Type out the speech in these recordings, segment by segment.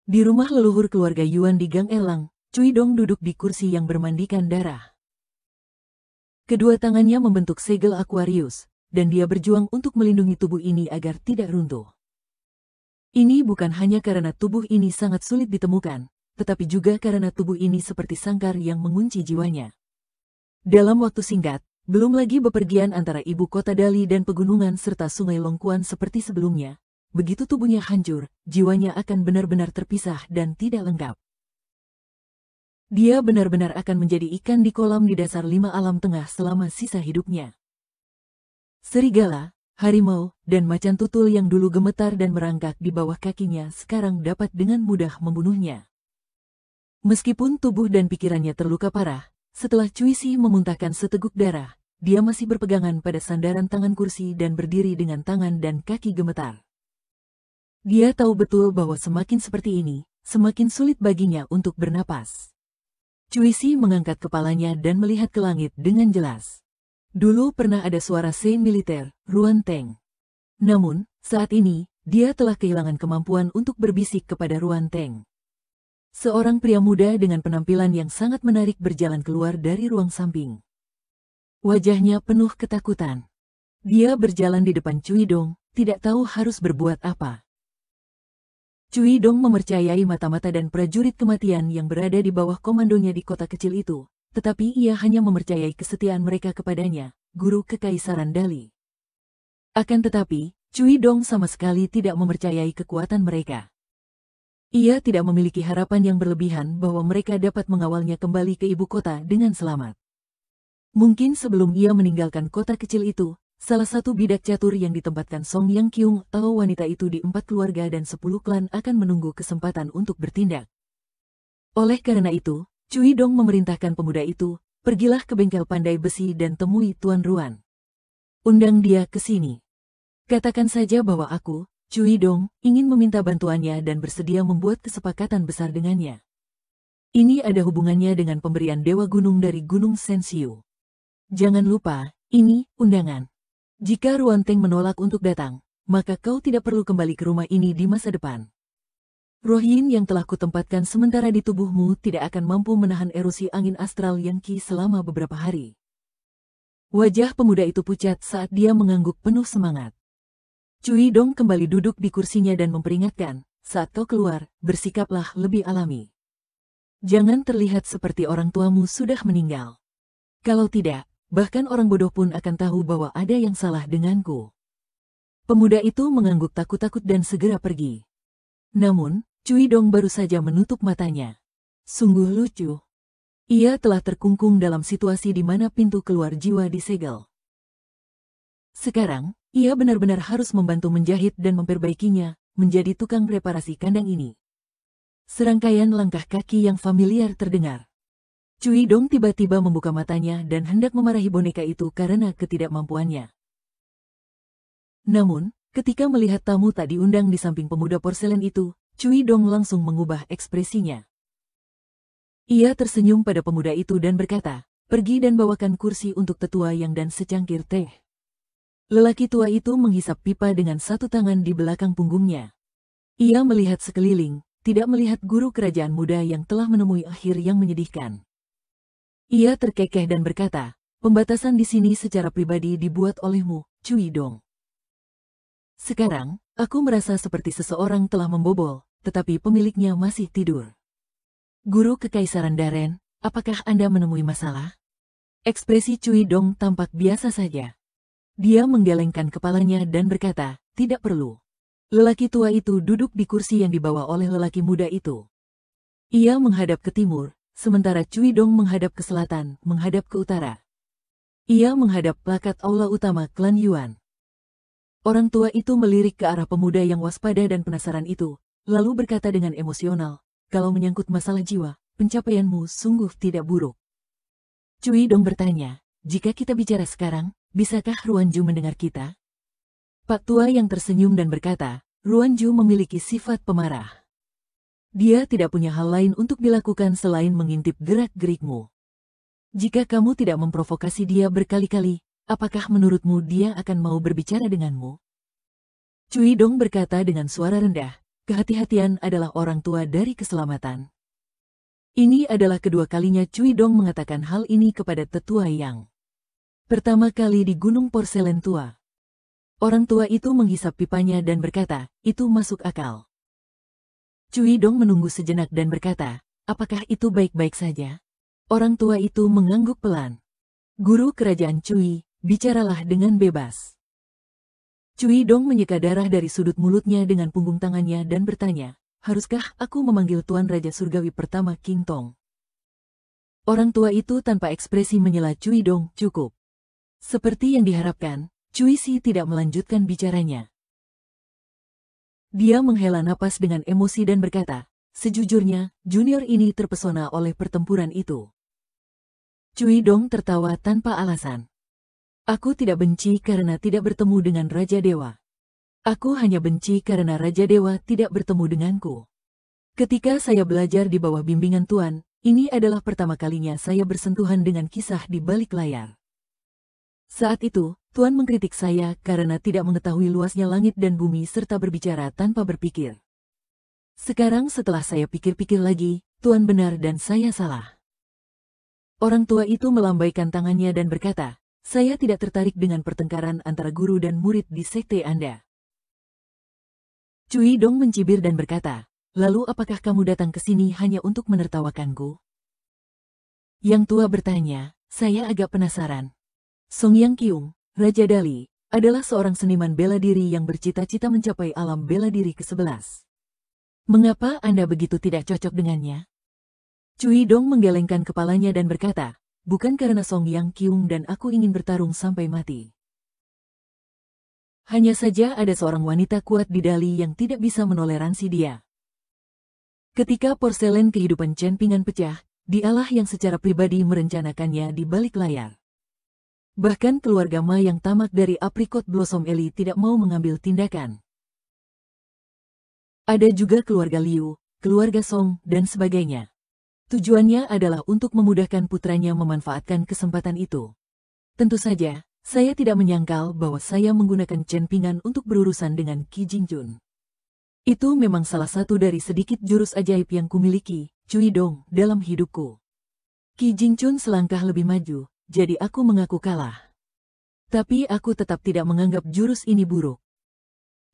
Di rumah leluhur keluarga Yuan di Gang Elang, Cui Dong duduk di kursi yang bermandikan darah. Kedua tangannya membentuk segel Aquarius, dan dia berjuang untuk melindungi tubuh ini agar tidak runtuh. Ini bukan hanya karena tubuh ini sangat sulit ditemukan, tetapi juga karena tubuh ini seperti sangkar yang mengunci jiwanya. Dalam waktu singkat, belum lagi bepergian antara ibu kota Dali dan pegunungan serta sungai Longkuan seperti sebelumnya, begitu tubuhnya hancur, jiwanya akan benar-benar terpisah dan tidak lengkap. Dia benar-benar akan menjadi ikan di kolam di dasar 5 alam tengah selama sisa hidupnya. Serigala, harimau, dan macan tutul yang dulu gemetar dan merangkak di bawah kakinya sekarang dapat dengan mudah membunuhnya. Meskipun tubuh dan pikirannya terluka parah, setelah Cui Si memuntahkan seteguk darah, dia masih berpegangan pada sandaran tangan kursi dan berdiri dengan tangan dan kaki gemetar. Dia tahu betul bahwa semakin seperti ini, semakin sulit baginya untuk bernapas. Cui Si mengangkat kepalanya dan melihat ke langit dengan jelas. Dulu pernah ada suara sein militer, Ruan Teng. Namun, saat ini, dia telah kehilangan kemampuan untuk berbisik kepada Ruan Teng. Seorang pria muda dengan penampilan yang sangat menarik berjalan keluar dari ruang samping. Wajahnya penuh ketakutan. Dia berjalan di depan Cui Dong, tidak tahu harus berbuat apa. Cui Dong mempercayai mata-mata dan prajurit kematian yang berada di bawah komandonya di kota kecil itu, tetapi ia hanya mempercayai kesetiaan mereka kepadanya, guru kekaisaran Dali. Akan tetapi, Cui Dong sama sekali tidak mempercayai kekuatan mereka. Ia tidak memiliki harapan yang berlebihan bahwa mereka dapat mengawalnya kembali ke ibu kota dengan selamat. Mungkin sebelum ia meninggalkan kota kecil itu, salah satu bidak catur yang ditempatkan Song Yang Kyung atau wanita itu di 4 keluarga dan 10 klan akan menunggu kesempatan untuk bertindak. Oleh karena itu, Cui Dong memerintahkan pemuda itu, pergilah ke bengkel pandai besi dan temui Tuan Ruan. Undang dia ke sini. Katakan saja bahwa aku, Cui Dong, ingin meminta bantuannya dan bersedia membuat kesepakatan besar dengannya. Ini ada hubungannya dengan pemberian Dewa Gunung dari Gunung Sensiu. Jangan lupa, ini undangan. Jika Ruan Teng menolak untuk datang, maka kau tidak perlu kembali ke rumah ini di masa depan. Roh Yin yang telah kutempatkan sementara di tubuhmu tidak akan mampu menahan erosi angin astral yang Qi selama beberapa hari. Wajah pemuda itu pucat saat dia mengangguk penuh semangat. Cui Dong kembali duduk di kursinya dan memperingatkan, saat kau keluar, bersikaplah lebih alami. Jangan terlihat seperti orang tuamu sudah meninggal. Kalau tidak, bahkan orang bodoh pun akan tahu bahwa ada yang salah denganku. Pemuda itu mengangguk takut-takut dan segera pergi. Namun, Cui Dong baru saja menutup matanya. Sungguh lucu. Ia telah terkungkung dalam situasi di mana pintu keluar jiwa disegel. Sekarang, ia benar-benar harus membantu menjahit dan memperbaikinya, menjadi tukang reparasi kandang ini. Serangkaian langkah kaki yang familiar terdengar. Cui Dong tiba-tiba membuka matanya dan hendak memarahi boneka itu karena ketidakmampuannya. Namun, ketika melihat tamu tak diundang di samping pemuda porselen itu, Cui Dong langsung mengubah ekspresinya. Ia tersenyum pada pemuda itu dan berkata, pergi dan bawakan kursi untuk tetua yang dan secangkir teh. Lelaki tua itu menghisap pipa dengan satu tangan di belakang punggungnya. Ia melihat sekeliling, tidak melihat guru kerajaan muda yang telah menemui akhir yang menyedihkan. Ia terkekeh dan berkata, pembatasan di sini secara pribadi dibuat olehmu, Cui Dong. Sekarang, aku merasa seperti seseorang telah membobol, tetapi pemiliknya masih tidur. Guru Kekaisaran Daren, apakah Anda menemui masalah? Ekspresi Cui Dong tampak biasa saja. Dia menggelengkan kepalanya dan berkata, tidak perlu. Lelaki tua itu duduk di kursi yang dibawa oleh lelaki muda itu. Ia menghadap ke timur, sementara Cui Dong menghadap ke selatan, menghadap ke utara. Ia menghadap plakat aula utama klan Yuan. Orang tua itu melirik ke arah pemuda yang waspada dan penasaran itu, lalu berkata dengan emosional, kalau menyangkut masalah jiwa, pencapaianmu sungguh tidak buruk. Cui Dong bertanya, jika kita bicara sekarang, bisakah Ruan Ju mendengar kita? Pak tua yang tersenyum dan berkata, Ruan Ju memiliki sifat pemarah. Dia tidak punya hal lain untuk dilakukan selain mengintip gerak-gerikmu. Jika kamu tidak memprovokasi dia berkali-kali, apakah menurutmu dia akan mau berbicara denganmu? Cui Dong berkata dengan suara rendah, kehati-hatian adalah orang tua dari keselamatan. Ini adalah kedua kalinya Cui Dong mengatakan hal ini kepada tetua yang pertama kali di Gunung Porselen Tua. Orang tua itu menghisap pipanya dan berkata, itu masuk akal. Cui Dong menunggu sejenak dan berkata, apakah itu baik-baik saja? Orang tua itu mengangguk pelan. Guru kerajaan Cui, bicaralah dengan bebas. Cui Dong menyeka darah dari sudut mulutnya dengan punggung tangannya dan bertanya, haruskah aku memanggil Tuan Raja Surgawi pertama King Tong? Orang tua itu tanpa ekspresi menyela Cui Dong, cukup. Seperti yang diharapkan, Cui Si tidak melanjutkan bicaranya. Dia menghela napas dengan emosi dan berkata, sejujurnya, junior ini terpesona oleh pertempuran itu. Cui Dong tertawa tanpa alasan. Aku tidak benci karena tidak bertemu dengan Raja Dewa. Aku hanya benci karena Raja Dewa tidak bertemu denganku. Ketika saya belajar di bawah bimbingan Tuan, ini adalah pertama kalinya saya bersentuhan dengan kisah di balik layar. Saat itu, Tuan mengkritik saya karena tidak mengetahui luasnya langit dan bumi serta berbicara tanpa berpikir. Sekarang setelah saya pikir-pikir lagi, Tuan benar dan saya salah. Orang tua itu melambaikan tangannya dan berkata, saya tidak tertarik dengan pertengkaran antara guru dan murid di sekte Anda. Cui Dong mencibir dan berkata, lalu apakah kamu datang ke sini hanya untuk menertawakanku? Yang tua bertanya, saya agak penasaran. Song Yang Kyung, Raja Dali, adalah seorang seniman bela diri yang bercita-cita mencapai alam bela diri ke-11. Mengapa Anda begitu tidak cocok dengannya? Cui Dong menggelengkan kepalanya dan berkata, bukan karena Song Yang Kyung dan aku ingin bertarung sampai mati. Hanya saja ada seorang wanita kuat di Dali yang tidak bisa menoleransi dia. Ketika porselen kehidupan Chen Pingan pecah, dialah yang secara pribadi merencanakannya di balik layar. Bahkan keluarga Ma yang tamak dari Apricot Blossom Eli tidak mau mengambil tindakan. Ada juga keluarga Liu, keluarga Song, dan sebagainya. Tujuannya adalah untuk memudahkan putranya memanfaatkan kesempatan itu. Tentu saja, saya tidak menyangkal bahwa saya menggunakan Chen Pingan untuk berurusan dengan Qi Jingjun. Itu memang salah satu dari sedikit jurus ajaib yang kumiliki, Cui Dong, dalam hidupku. Qi Jingjun selangkah lebih maju. Jadi aku mengaku kalah. Tapi aku tetap tidak menganggap jurus ini buruk.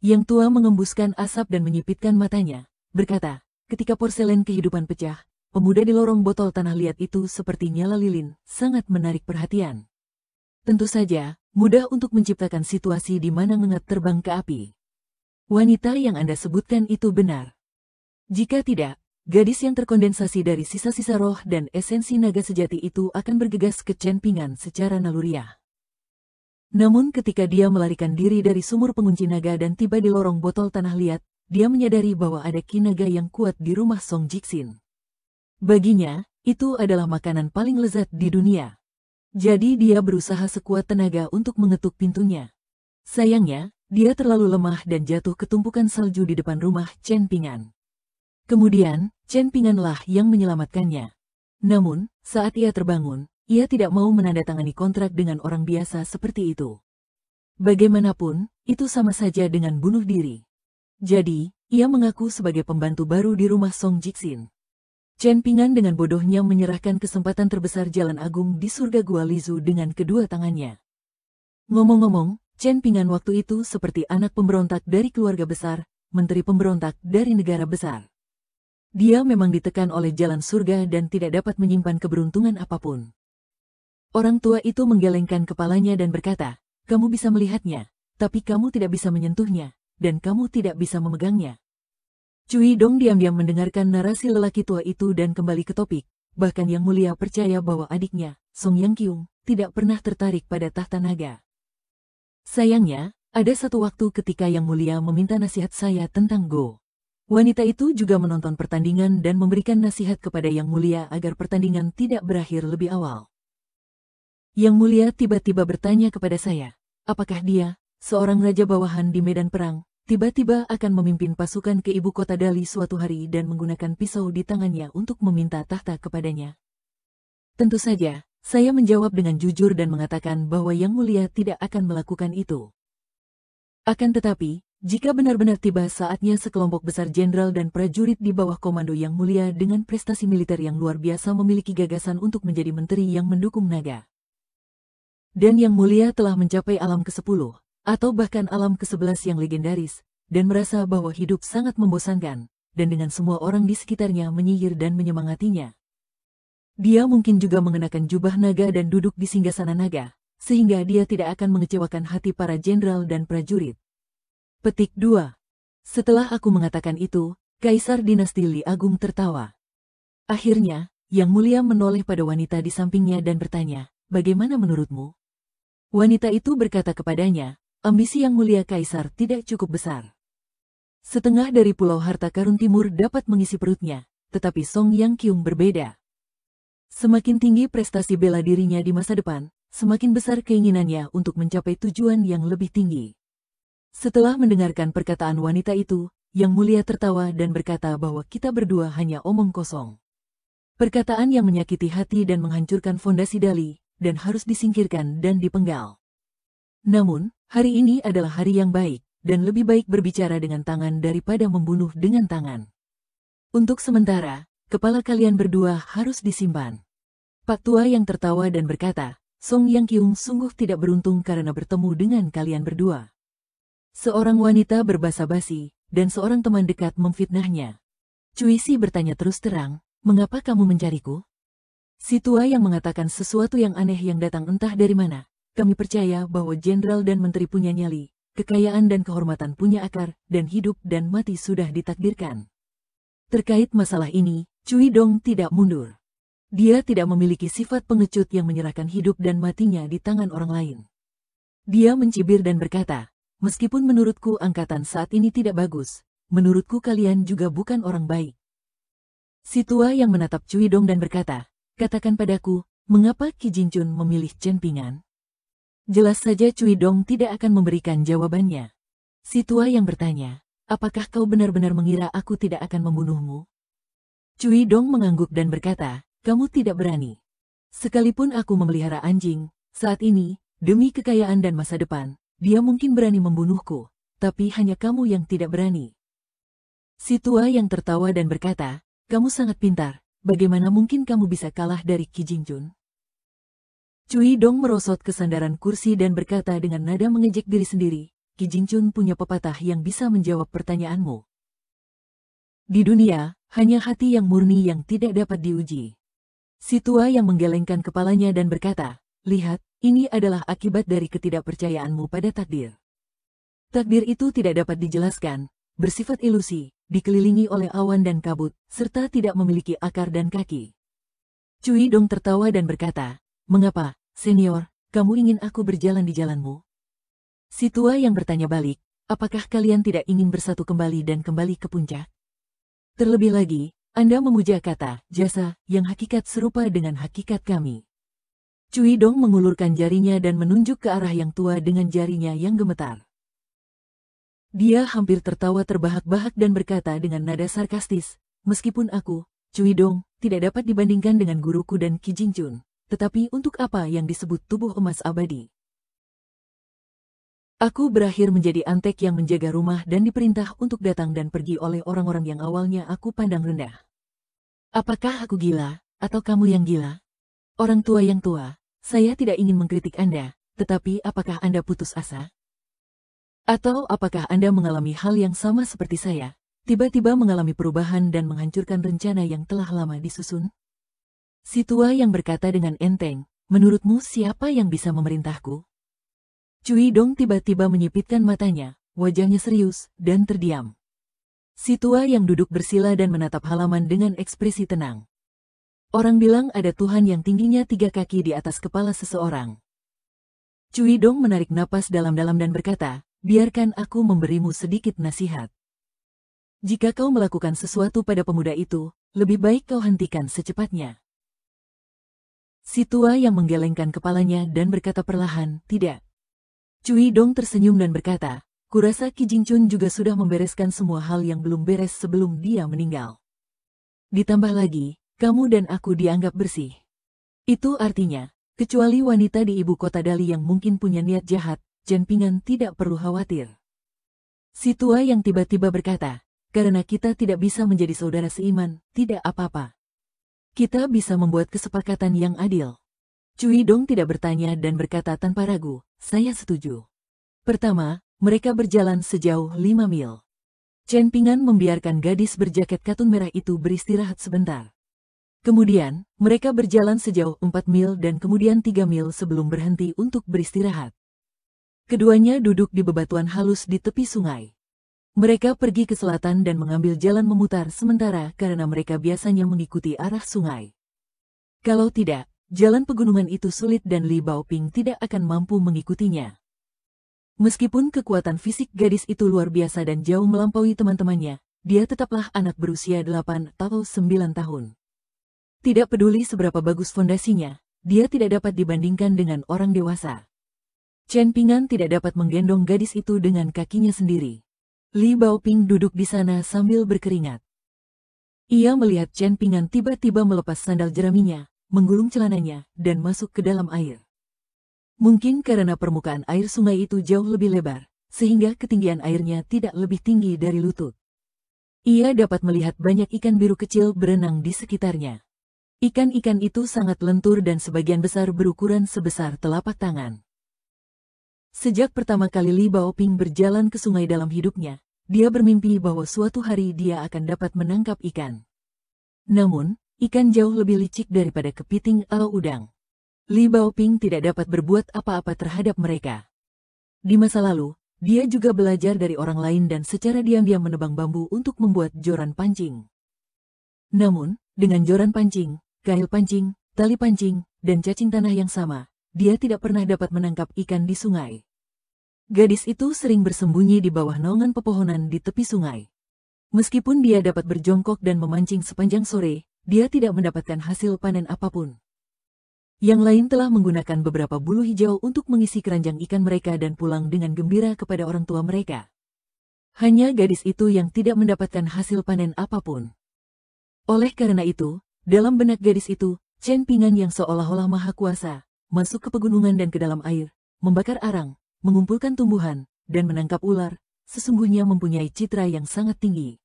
Yang tua mengembuskan asap dan menyipitkan matanya, berkata, ketika porselen kehidupan pecah, pemuda di lorong botol tanah liat itu seperti nyala lilin, sangat menarik perhatian. Tentu saja, mudah untuk menciptakan situasi di mana ngengat terbang ke api. Wanita yang Anda sebutkan itu benar. Jika tidak, gadis yang terkondensasi dari sisa-sisa roh dan esensi naga sejati itu akan bergegas ke Chen Pingan secara naluriah. Namun ketika dia melarikan diri dari sumur pengunci naga dan tiba di lorong botol tanah liat, dia menyadari bahwa ada ki naga yang kuat di rumah Song Jixin. Baginya, itu adalah makanan paling lezat di dunia. Jadi dia berusaha sekuat tenaga untuk mengetuk pintunya. Sayangnya, dia terlalu lemah dan jatuh ke tumpukan salju di depan rumah Chen Pingan. Kemudian, Chen Pinganlah yang menyelamatkannya. Namun, saat ia terbangun, ia tidak mau menandatangani kontrak dengan orang biasa seperti itu. Bagaimanapun, itu sama saja dengan bunuh diri. Jadi, ia mengaku sebagai pembantu baru di rumah Song Jixin. Chen Pingan dengan bodohnya menyerahkan kesempatan terbesar jalan agung di surga Gua Lizu dengan kedua tangannya. Ngomong-ngomong, Chen Pingan waktu itu seperti anak pemberontak dari keluarga besar, menteri pemberontak dari negara besar. Dia memang ditekan oleh jalan surga dan tidak dapat menyimpan keberuntungan apapun. Orang tua itu menggelengkan kepalanya dan berkata, kamu bisa melihatnya, tapi kamu tidak bisa menyentuhnya, dan kamu tidak bisa memegangnya. Cui Dong diam-diam mendengarkan narasi lelaki tua itu dan kembali ke topik, bahkan Yang Mulia percaya bahwa adiknya, Song Yang Kyung, tidak pernah tertarik pada tahta naga. Sayangnya, ada satu waktu ketika Yang Mulia meminta nasihat saya tentang Go. Wanita itu juga menonton pertandingan dan memberikan nasihat kepada Yang Mulia agar pertandingan tidak berakhir lebih awal. Yang Mulia tiba-tiba bertanya kepada saya, apakah dia, seorang raja bawahan di medan perang, tiba-tiba akan memimpin pasukan ke ibu kota Dali suatu hari dan menggunakan pisau di tangannya untuk meminta tahta kepadanya? Tentu saja, saya menjawab dengan jujur dan mengatakan bahwa Yang Mulia tidak akan melakukan itu. Akan tetapi, Jika benar-benar tiba saatnya sekelompok besar jenderal dan prajurit di bawah komando Yang Mulia dengan prestasi militer yang luar biasa memiliki gagasan untuk menjadi menteri yang mendukung naga. Dan Yang Mulia telah mencapai alam ke-10, atau bahkan alam ke-11 yang legendaris, dan merasa bahwa hidup sangat membosankan, dan dengan semua orang di sekitarnya menyihir dan menyemangatinya. Dia mungkin juga mengenakan jubah naga dan duduk di singgasana naga, sehingga dia tidak akan mengecewakan hati para jenderal dan prajurit. Petik 2. Setelah aku mengatakan itu, Kaisar Dinasti Li Agung tertawa. Akhirnya, Yang Mulia menoleh pada wanita di sampingnya dan bertanya, "Bagaimana menurutmu?" Wanita itu berkata kepadanya, "Ambisi Yang Mulia Kaisar tidak cukup besar. Setengah dari Pulau Harta Karun Timur dapat mengisi perutnya, tetapi Song Yang Kyung berbeda. Semakin tinggi prestasi bela dirinya di masa depan, semakin besar keinginannya untuk mencapai tujuan yang lebih tinggi." Setelah mendengarkan perkataan wanita itu, Yang Mulia tertawa dan berkata bahwa kita berdua hanya omong kosong. Perkataan yang menyakiti hati dan menghancurkan fondasi Dali, dan harus disingkirkan dan dipenggal. Namun, hari ini adalah hari yang baik, dan lebih baik berbicara dengan tangan daripada membunuh dengan tangan. Untuk sementara, kepala kalian berdua harus disimpan. Pak Tua yang tertawa dan berkata, Song Yang Kyung sungguh tidak beruntung karena bertemu dengan kalian berdua. Seorang wanita berbasa basi, dan seorang teman dekat memfitnahnya. Cui Si bertanya terus terang, "Mengapa kamu mencariku?" Si tua yang mengatakan sesuatu yang aneh yang datang entah dari mana. Kami percaya bahwa jenderal dan menteri punya nyali, kekayaan dan kehormatan punya akar, dan hidup dan mati sudah ditakdirkan. Terkait masalah ini, Cui Dong tidak mundur. Dia tidak memiliki sifat pengecut yang menyerahkan hidup dan matinya di tangan orang lain. Dia mencibir dan berkata, "Meskipun menurutku angkatan saat ini tidak bagus, menurutku kalian juga bukan orang baik." Si tua yang menatap Cui Dong dan berkata, "Katakan padaku, mengapa Qi Jinchun memilih Chen Pingan?" Jelas saja Cui Dong tidak akan memberikan jawabannya. Si tua yang bertanya, "Apakah kau benar-benar mengira aku tidak akan membunuhmu?" Cui Dong mengangguk dan berkata, "Kamu tidak berani. Sekalipun aku memelihara anjing, saat ini, demi kekayaan dan masa depan, dia mungkin berani membunuhku, tapi hanya kamu yang tidak berani." Si tua yang tertawa dan berkata, "Kamu sangat pintar, bagaimana mungkin kamu bisa kalah dari Qi Jinchun?" Cui Dong merosot ke sandaran kursi dan berkata dengan nada mengejek diri sendiri, "Qi Jinchun punya pepatah yang bisa menjawab pertanyaanmu. Di dunia, hanya hati yang murni yang tidak dapat diuji." Si tua yang menggelengkan kepalanya dan berkata, "Lihat, ini adalah akibat dari ketidakpercayaanmu pada takdir. Takdir itu tidak dapat dijelaskan, bersifat ilusi, dikelilingi oleh awan dan kabut, serta tidak memiliki akar dan kaki." Cui Dong tertawa dan berkata, "Mengapa, senior, kamu ingin aku berjalan di jalanmu?" Si tua yang bertanya balik, "Apakah kalian tidak ingin bersatu kembali dan kembali ke puncak? Terlebih lagi, Anda memuja kata, jasa, yang hakikat serupa dengan hakikat kami." Cui Dong mengulurkan jarinya dan menunjuk ke arah yang tua dengan jarinya yang gemetar. Dia hampir tertawa terbahak-bahak dan berkata dengan nada sarkastis, "Meskipun aku, Cui Dong, tidak dapat dibandingkan dengan guruku dan Qi Jinchun, tetapi untuk apa yang disebut tubuh emas abadi? Aku berakhir menjadi antek yang menjaga rumah dan diperintah untuk datang dan pergi oleh orang-orang yang awalnya aku pandang rendah. Apakah aku gila, atau kamu yang gila? Orang tua yang tua, saya tidak ingin mengkritik Anda, tetapi apakah Anda putus asa? Atau apakah Anda mengalami hal yang sama seperti saya, tiba-tiba mengalami perubahan dan menghancurkan rencana yang telah lama disusun?" Si tua yang berkata dengan enteng, "Menurutmu siapa yang bisa memerintahku?" Cui Dong tiba-tiba menyipitkan matanya, wajahnya serius, dan terdiam. Si tua yang duduk bersila dan menatap halaman dengan ekspresi tenang. Orang bilang ada Tuhan yang tingginya 3 kaki di atas kepala seseorang. Cui Dong menarik napas dalam-dalam dan berkata, "Biarkan aku memberimu sedikit nasihat. Jika kau melakukan sesuatu pada pemuda itu, lebih baik kau hentikan secepatnya." Si tua yang menggelengkan kepalanya dan berkata perlahan, "Tidak." Cui Dong tersenyum dan berkata, "Kurasa Qi Jinchun juga sudah membereskan semua hal yang belum beres sebelum dia meninggal. Ditambah lagi, kamu dan aku dianggap bersih. Itu artinya, kecuali wanita di ibu kota Dali yang mungkin punya niat jahat, Chen Pingan tidak perlu khawatir." Si tua yang tiba-tiba berkata, karena kita tidak bisa menjadi saudara seiman, tidak apa-apa. Kita bisa membuat kesepakatan yang adil. Cui Dong tidak bertanya dan berkata tanpa ragu, saya setuju. Pertama, mereka berjalan sejauh 5 mil. Chen Pingan membiarkan gadis berjaket katun merah itu beristirahat sebentar. Kemudian, mereka berjalan sejauh 4 mil dan kemudian 3 mil sebelum berhenti untuk beristirahat. Keduanya duduk di bebatuan halus di tepi sungai. Mereka pergi ke selatan dan mengambil jalan memutar sementara karena mereka biasanya mengikuti arah sungai. Kalau tidak, jalan pegunungan itu sulit dan Li Baoping tidak akan mampu mengikutinya. Meskipun kekuatan fisik gadis itu luar biasa dan jauh melampaui teman-temannya, dia tetaplah anak berusia 8 atau 9 tahun. Tidak peduli seberapa bagus fondasinya, dia tidak dapat dibandingkan dengan orang dewasa. Chen Pingan tidak dapat menggendong gadis itu dengan kakinya sendiri. Li Baoping duduk di sana sambil berkeringat. Ia melihat Chen Pingan tiba-tiba melepas sandal jeraminya, menggulung celananya, dan masuk ke dalam air. Mungkin karena permukaan air sungai itu jauh lebih lebar, sehingga ketinggian airnya tidak lebih tinggi dari lutut. Ia dapat melihat banyak ikan biru kecil berenang di sekitarnya. Ikan-ikan itu sangat lentur dan sebagian besar berukuran sebesar telapak tangan. Sejak pertama kali Li Baoping berjalan ke sungai dalam hidupnya, dia bermimpi bahwa suatu hari dia akan dapat menangkap ikan. Namun, ikan jauh lebih licik daripada kepiting atau udang. Li Baoping tidak dapat berbuat apa-apa terhadap mereka. Di masa lalu, dia juga belajar dari orang lain dan secara diam-diam menebang bambu untuk membuat joran pancing. Namun, dengan joran pancing, kail pancing, tali pancing, dan cacing tanah yang sama, dia tidak pernah dapat menangkap ikan di sungai. Gadis itu sering bersembunyi di bawah naungan pepohonan di tepi sungai. Meskipun dia dapat berjongkok dan memancing sepanjang sore, dia tidak mendapatkan hasil panen apapun. Yang lain telah menggunakan beberapa bulu hijau untuk mengisi keranjang ikan mereka dan pulang dengan gembira kepada orang tua mereka. Hanya gadis itu yang tidak mendapatkan hasil panen apapun. Oleh karena itu, dalam benak gadis itu, Chen Pingan yang seolah-olah maha kuasa, masuk ke pegunungan dan ke dalam air, membakar arang, mengumpulkan tumbuhan, dan menangkap ular, sesungguhnya mempunyai citra yang sangat tinggi.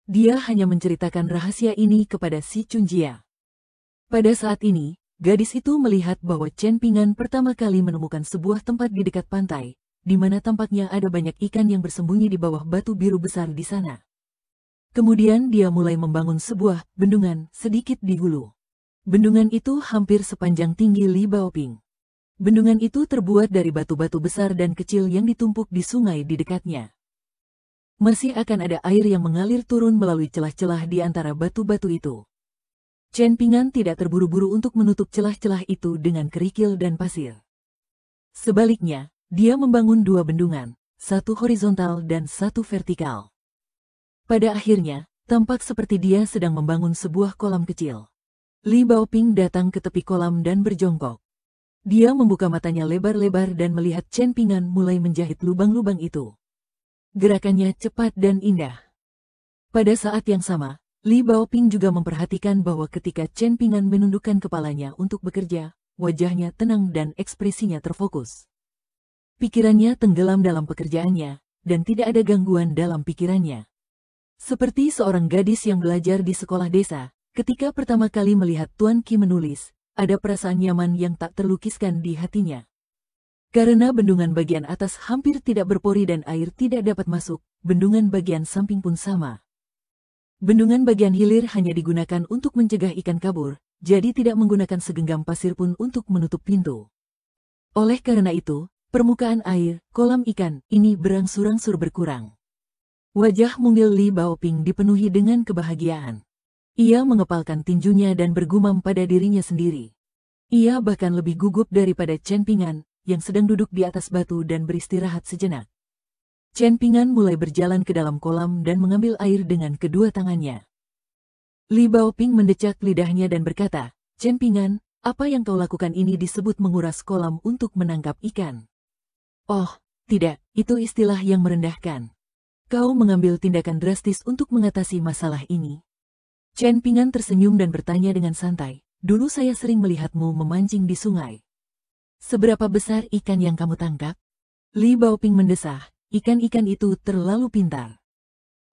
Dia hanya menceritakan rahasia ini kepada si Chunjia. Pada saat ini, gadis itu melihat bahwa Chen Pingan pertama kali menemukan sebuah tempat di dekat pantai, di mana tampaknya ada banyak ikan yang bersembunyi di bawah batu biru besar di sana. Kemudian dia mulai membangun sebuah bendungan sedikit di hulu. Bendungan itu hampir sepanjang tinggi Li Baoping. Bendungan itu terbuat dari batu-batu besar dan kecil yang ditumpuk di sungai di dekatnya. Masih akan ada air yang mengalir turun melalui celah-celah di antara batu-batu itu. Chen Pingan tidak terburu-buru untuk menutup celah-celah itu dengan kerikil dan pasir. Sebaliknya, dia membangun dua bendungan, satu horizontal dan satu vertikal. Pada akhirnya, tampak seperti dia sedang membangun sebuah kolam kecil. Li Baoping datang ke tepi kolam dan berjongkok. Dia membuka matanya lebar-lebar dan melihat Chen Pingan mulai menjahit lubang-lubang itu. Gerakannya cepat dan indah. Pada saat yang sama, Li Baoping juga memperhatikan bahwa ketika Chen Pingan menundukkan kepalanya untuk bekerja, wajahnya tenang dan ekspresinya terfokus. Pikirannya tenggelam dalam pekerjaannya, dan tidak ada gangguan dalam pikirannya. Seperti seorang gadis yang belajar di sekolah desa, ketika pertama kali melihat Tuan Qi menulis, ada perasaan nyaman yang tak terlukiskan di hatinya. Karena bendungan bagian atas hampir tidak berpori dan air tidak dapat masuk, bendungan bagian samping pun sama. Bendungan bagian hilir hanya digunakan untuk mencegah ikan kabur, jadi tidak menggunakan segenggam pasir pun untuk menutup pintu. Oleh karena itu, permukaan air, kolam ikan, ini berangsur-angsur berkurang. Wajah mungil Li Baoping dipenuhi dengan kebahagiaan. Ia mengepalkan tinjunya dan bergumam pada dirinya sendiri. Ia bahkan lebih gugup daripada Chen Pingan, yang sedang duduk di atas batu dan beristirahat sejenak. Chen Pingan mulai berjalan ke dalam kolam dan mengambil air dengan kedua tangannya. Li Baoping mendecak lidahnya dan berkata, Chen Pingan, apa yang kau lakukan ini disebut menguras kolam untuk menangkap ikan. Oh, tidak, itu istilah yang merendahkan. Kau mengambil tindakan drastis untuk mengatasi masalah ini. Chen Pingan tersenyum dan bertanya dengan santai, dulu saya sering melihatmu memancing di sungai. Seberapa besar ikan yang kamu tangkap? Li Baoping mendesah, ikan-ikan itu terlalu pintar.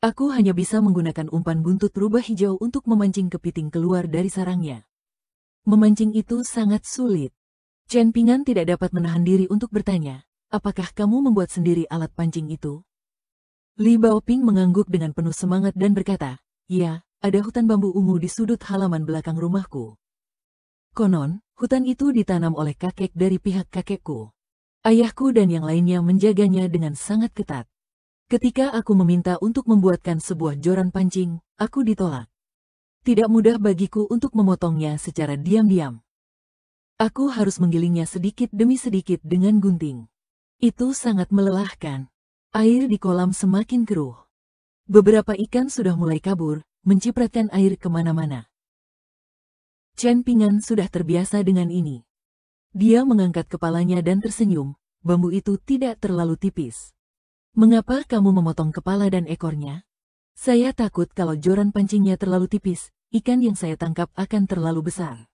Aku hanya bisa menggunakan umpan buntut rubah hijau untuk memancing kepiting keluar dari sarangnya. Memancing itu sangat sulit. Chen Pingan tidak dapat menahan diri untuk bertanya, apakah kamu membuat sendiri alat pancing itu? Li Baoping mengangguk dengan penuh semangat dan berkata, ya, ada hutan bambu ungu di sudut halaman belakang rumahku. Konon, hutan itu ditanam oleh kakek dari pihak kakekku. Ayahku dan yang lainnya menjaganya dengan sangat ketat. Ketika aku meminta untuk membuatkan sebuah joran pancing, aku ditolak. Tidak mudah bagiku untuk memotongnya secara diam-diam. Aku harus menggilingnya sedikit demi sedikit dengan gunting. Itu sangat melelahkan. Air di kolam semakin keruh. Beberapa ikan sudah mulai kabur, mencipratkan air kemana-mana. Chen Pingan sudah terbiasa dengan ini. Dia mengangkat kepalanya dan tersenyum, bambu itu tidak terlalu tipis. Mengapa kamu memotong kepala dan ekornya? Saya takut kalau joran pancingnya terlalu tipis, ikan yang saya tangkap akan terlalu besar.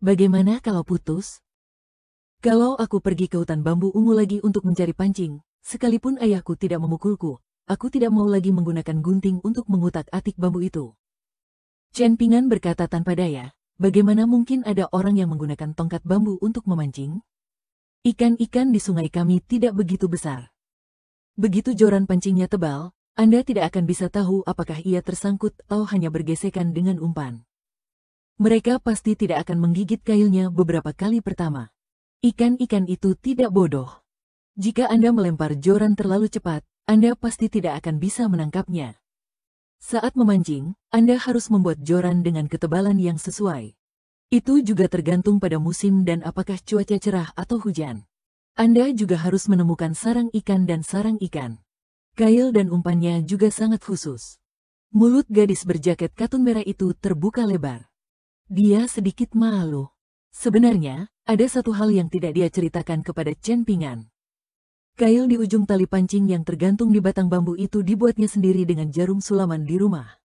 Bagaimana kalau putus? Kalau aku pergi ke hutan bambu ungu lagi untuk mencari pancing, sekalipun ayahku tidak memukulku, aku tidak mau lagi menggunakan gunting untuk mengutak-atik bambu itu. Chen Pingan berkata tanpa daya, bagaimana mungkin ada orang yang menggunakan tongkat bambu untuk memancing? Ikan-ikan di sungai kami tidak begitu besar. Begitu joran pancingnya tebal, Anda tidak akan bisa tahu apakah ia tersangkut atau hanya bergesekan dengan umpan. Mereka pasti tidak akan menggigit kailnya beberapa kali pertama. Ikan-ikan itu tidak bodoh. Jika Anda melempar joran terlalu cepat, Anda pasti tidak akan bisa menangkapnya. Saat memancing, Anda harus membuat joran dengan ketebalan yang sesuai. Itu juga tergantung pada musim dan apakah cuaca cerah atau hujan. Anda juga harus menemukan sarang ikan dan sarang ikan. Kail dan umpannya juga sangat khusus. Mulut gadis berjaket katun merah itu terbuka lebar. Dia sedikit malu. Sebenarnya, ada satu hal yang tidak dia ceritakan kepada Chen Pingan. Kail di ujung tali pancing yang tergantung di batang bambu itu dibuatnya sendiri dengan jarum sulaman di rumah.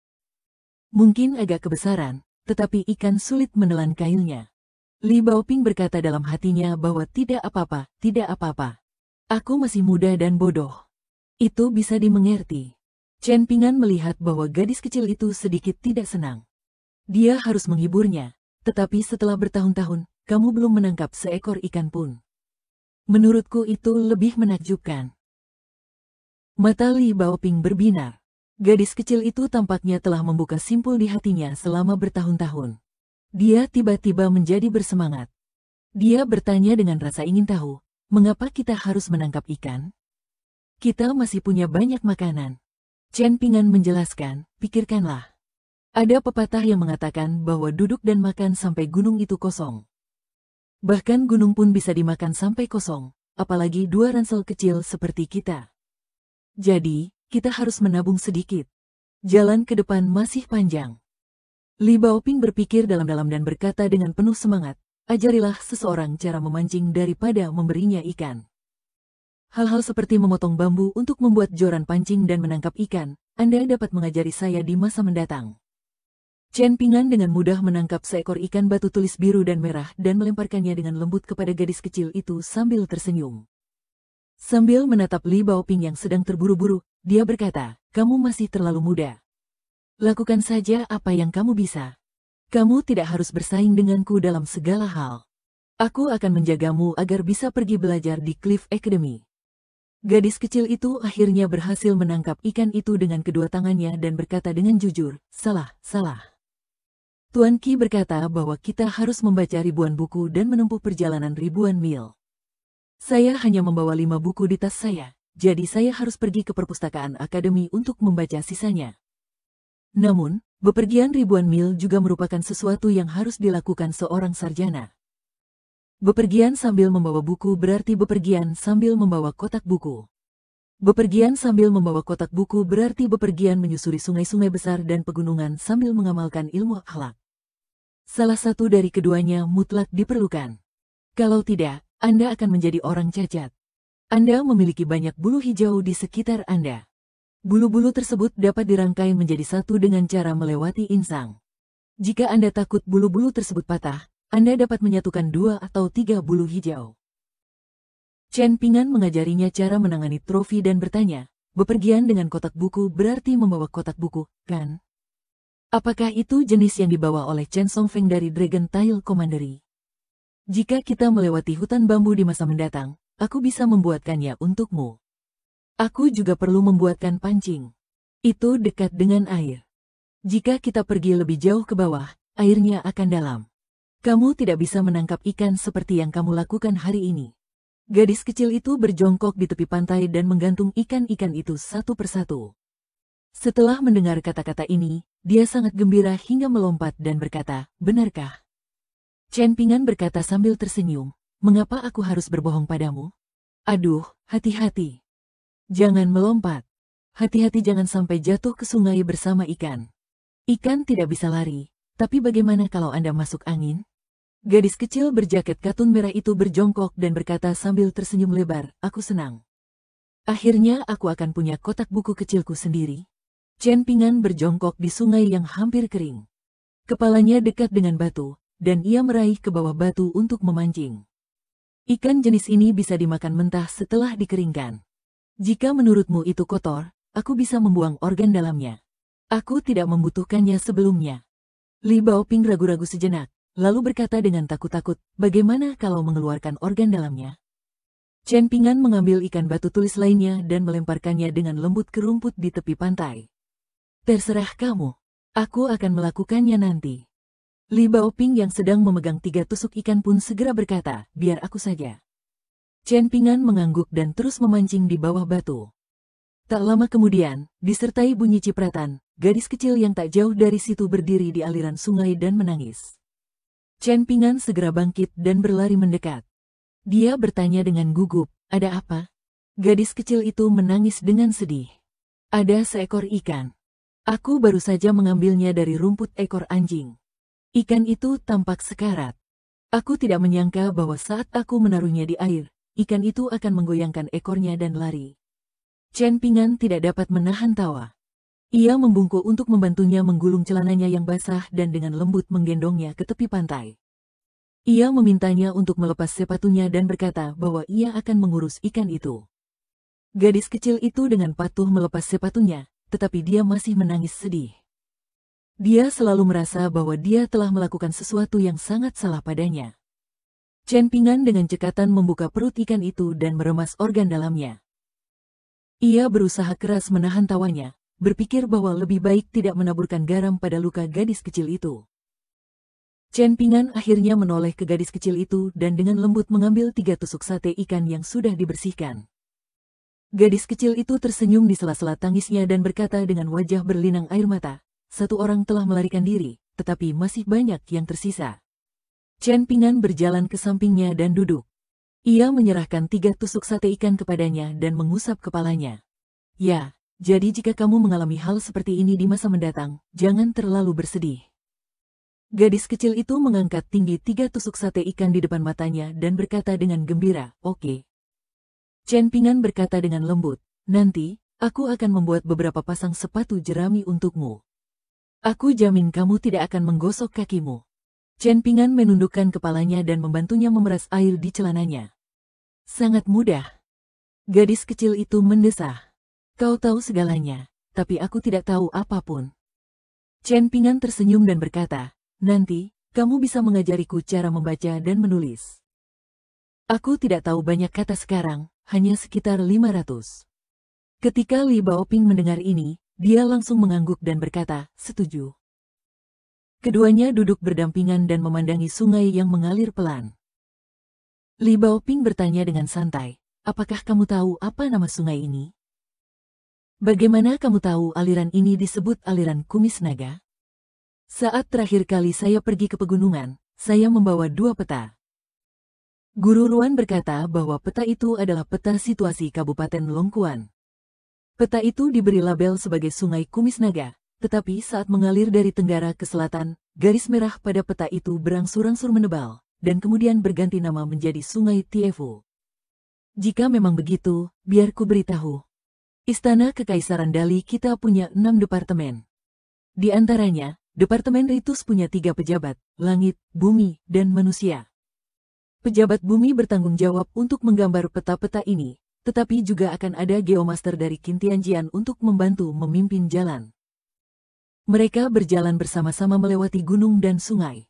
Mungkin agak kebesaran, tetapi ikan sulit menelan kailnya. Li Baoping berkata dalam hatinya bahwa tidak apa-apa, tidak apa-apa. Aku masih muda dan bodoh. Itu bisa dimengerti. Chen Pingan melihat bahwa gadis kecil itu sedikit tidak senang. Dia harus menghiburnya, tetapi setelah bertahun-tahun, kamu belum menangkap seekor ikan pun. Menurutku itu lebih menakjubkan. Mata Li Baoping berbinar. Gadis kecil itu tampaknya telah membuka simpul di hatinya selama bertahun-tahun. Dia tiba-tiba menjadi bersemangat. Dia bertanya dengan rasa ingin tahu, mengapa kita harus menangkap ikan? Kita masih punya banyak makanan. Chen Pingan menjelaskan, pikirkanlah. Ada pepatah yang mengatakan bahwa duduk dan makan sampai gunung itu kosong. Bahkan gunung pun bisa dimakan sampai kosong, apalagi dua ransel kecil seperti kita. Jadi, kita harus menabung sedikit. Jalan ke depan masih panjang. Li Baoping berpikir dalam-dalam dan berkata dengan penuh semangat, ajarilah seseorang cara memancing daripada memberinya ikan. Hal-hal seperti memotong bambu untuk membuat joran pancing dan menangkap ikan, Anda dapat mengajari saya di masa mendatang. Chen Pingan dengan mudah menangkap seekor ikan batu tulis biru dan merah dan melemparkannya dengan lembut kepada gadis kecil itu sambil tersenyum. Sambil menatap Li Baoping yang sedang terburu-buru, dia berkata, kamu masih terlalu muda. Lakukan saja apa yang kamu bisa. Kamu tidak harus bersaing denganku dalam segala hal. Aku akan menjagamu agar bisa pergi belajar di Cliff Academy. Gadis kecil itu akhirnya berhasil menangkap ikan itu dengan kedua tangannya dan berkata dengan jujur, salah. Tuan Qi berkata bahwa kita harus membaca ribuan buku dan menempuh perjalanan ribuan mil. Saya hanya membawa 5 buku di tas saya, jadi saya harus pergi ke perpustakaan akademi untuk membaca sisanya. Namun, bepergian ribuan mil juga merupakan sesuatu yang harus dilakukan seorang sarjana. Bepergian sambil membawa buku berarti bepergian sambil membawa kotak buku. Bepergian sambil membawa kotak buku berarti bepergian menyusuri sungai-sungai besar dan pegunungan sambil mengamalkan ilmu akhlak. Salah satu dari keduanya mutlak diperlukan. Kalau tidak, Anda akan menjadi orang cacat. Anda memiliki banyak bulu hijau di sekitar Anda. Bulu-bulu tersebut dapat dirangkai menjadi satu dengan cara melewati insang. Jika Anda takut bulu-bulu tersebut patah, Anda dapat menyatukan 2 atau 3 bulu hijau. Chen Pingan mengajarinya cara menangani trofi dan bertanya, bepergian dengan kotak buku berarti membawa kotak buku, kan? Apakah itu jenis yang dibawa oleh Chen Songfeng dari Dragon Tail Commandery? Jika kita melewati hutan bambu di masa mendatang, aku bisa membuatkannya untukmu. Aku juga perlu membuatkan pancing. Itu dekat dengan air. Jika kita pergi lebih jauh ke bawah, airnya akan dalam. Kamu tidak bisa menangkap ikan seperti yang kamu lakukan hari ini. Gadis kecil itu berjongkok di tepi pantai dan menggantung ikan-ikan itu satu persatu. Setelah mendengar kata-kata ini, dia sangat gembira hingga melompat dan berkata, benarkah? Chen Pingan berkata sambil tersenyum, mengapa aku harus berbohong padamu? Aduh, hati-hati. Jangan melompat. Hati-hati jangan sampai jatuh ke sungai bersama ikan. Ikan tidak bisa lari, tapi bagaimana kalau Anda masuk angin? Gadis kecil berjaket katun merah itu berjongkok dan berkata sambil tersenyum lebar, aku senang. Akhirnya aku akan punya kotak buku kecilku sendiri. Chen Pingan berjongkok di sungai yang hampir kering. Kepalanya dekat dengan batu, dan ia meraih ke bawah batu untuk memancing. Ikan jenis ini bisa dimakan mentah setelah dikeringkan. Jika menurutmu itu kotor, aku bisa membuang organ dalamnya. Aku tidak membutuhkannya sebelumnya. Li Baoping ragu-ragu sejenak, lalu berkata dengan takut-takut, bagaimana kalau mengeluarkan organ dalamnya? Chen Pingan mengambil ikan batu tulis lainnya dan melemparkannya dengan lembut ke rumput di tepi pantai. Terserah kamu, aku akan melakukannya nanti. Li Baoping yang sedang memegang 3 tusuk ikan pun segera berkata, biar aku saja. Chen Pingan mengangguk dan terus memancing di bawah batu. Tak lama kemudian, disertai bunyi cipratan, gadis kecil yang tak jauh dari situ berdiri di aliran sungai dan menangis. Chen Pingan segera bangkit dan berlari mendekat. Dia bertanya dengan gugup, ada apa? Gadis kecil itu menangis dengan sedih. Ada seekor ikan. Aku baru saja mengambilnya dari rumput ekor anjing. Ikan itu tampak sekarat. Aku tidak menyangka bahwa saat aku menaruhnya di air, ikan itu akan menggoyangkan ekornya dan lari. Chen Pingan tidak dapat menahan tawa. Ia membungkuk untuk membantunya menggulung celananya yang basah dan dengan lembut menggendongnya ke tepi pantai. Ia memintanya untuk melepas sepatunya dan berkata bahwa ia akan mengurus ikan itu. Gadis kecil itu dengan patuh melepas sepatunya, tetapi dia masih menangis sedih. Dia selalu merasa bahwa dia telah melakukan sesuatu yang sangat salah padanya. Chen Pingan dengan cekatan membuka perut ikan itu dan meremas organ dalamnya. Ia berusaha keras menahan tawanya, berpikir bahwa lebih baik tidak menaburkan garam pada luka gadis kecil itu. Chen Pingan akhirnya menoleh ke gadis kecil itu dan dengan lembut mengambil 3 tusuk sate ikan yang sudah dibersihkan. Gadis kecil itu tersenyum di sela-sela tangisnya dan berkata dengan wajah berlinang air mata, satu orang telah melarikan diri, tetapi masih banyak yang tersisa. Chen Pingan berjalan ke sampingnya dan duduk. Ia menyerahkan 3 tusuk sate ikan kepadanya dan mengusap kepalanya. Ya, jadi jika kamu mengalami hal seperti ini di masa mendatang, jangan terlalu bersedih. Gadis kecil itu mengangkat tinggi 3 tusuk sate ikan di depan matanya dan berkata dengan gembira, oke. Chen Pingan berkata dengan lembut, nanti, aku akan membuat beberapa pasang sepatu jerami untukmu. Aku jamin kamu tidak akan menggosok kakimu. Chen Pingan menundukkan kepalanya dan membantunya memeras air di celananya. Sangat mudah. Gadis kecil itu mendesah. Kau tahu segalanya, tapi aku tidak tahu apapun. Chen Pingan tersenyum dan berkata, nanti, kamu bisa mengajariku cara membaca dan menulis. Aku tidak tahu banyak kata sekarang, hanya sekitar 500. Ketika Li Baoping mendengar ini, dia langsung mengangguk dan berkata, setuju. Keduanya duduk berdampingan dan memandangi sungai yang mengalir pelan. Li Baoping bertanya dengan santai, apakah kamu tahu apa nama sungai ini? Bagaimana kamu tahu aliran ini disebut aliran kumis naga? Saat terakhir kali saya pergi ke pegunungan, saya membawa 2 peta. Guru Ruan berkata bahwa peta itu adalah peta situasi Kabupaten Longkuan. Peta itu diberi label sebagai Sungai Kumis Naga, tetapi saat mengalir dari tenggara ke selatan, garis merah pada peta itu berangsur-angsur menebal, dan kemudian berganti nama menjadi Sungai Tiefu. Jika memang begitu, biar ku beritahu. Istana Kekaisaran Dali kita punya 6 departemen. Di antaranya, Departemen Ritus punya 3 pejabat, langit, bumi, dan manusia. Pejabat bumi bertanggung jawab untuk menggambar peta-peta ini, tetapi juga akan ada Geomaster dari Qintianjian untuk membantu memimpin jalan. Mereka berjalan bersama-sama melewati gunung dan sungai.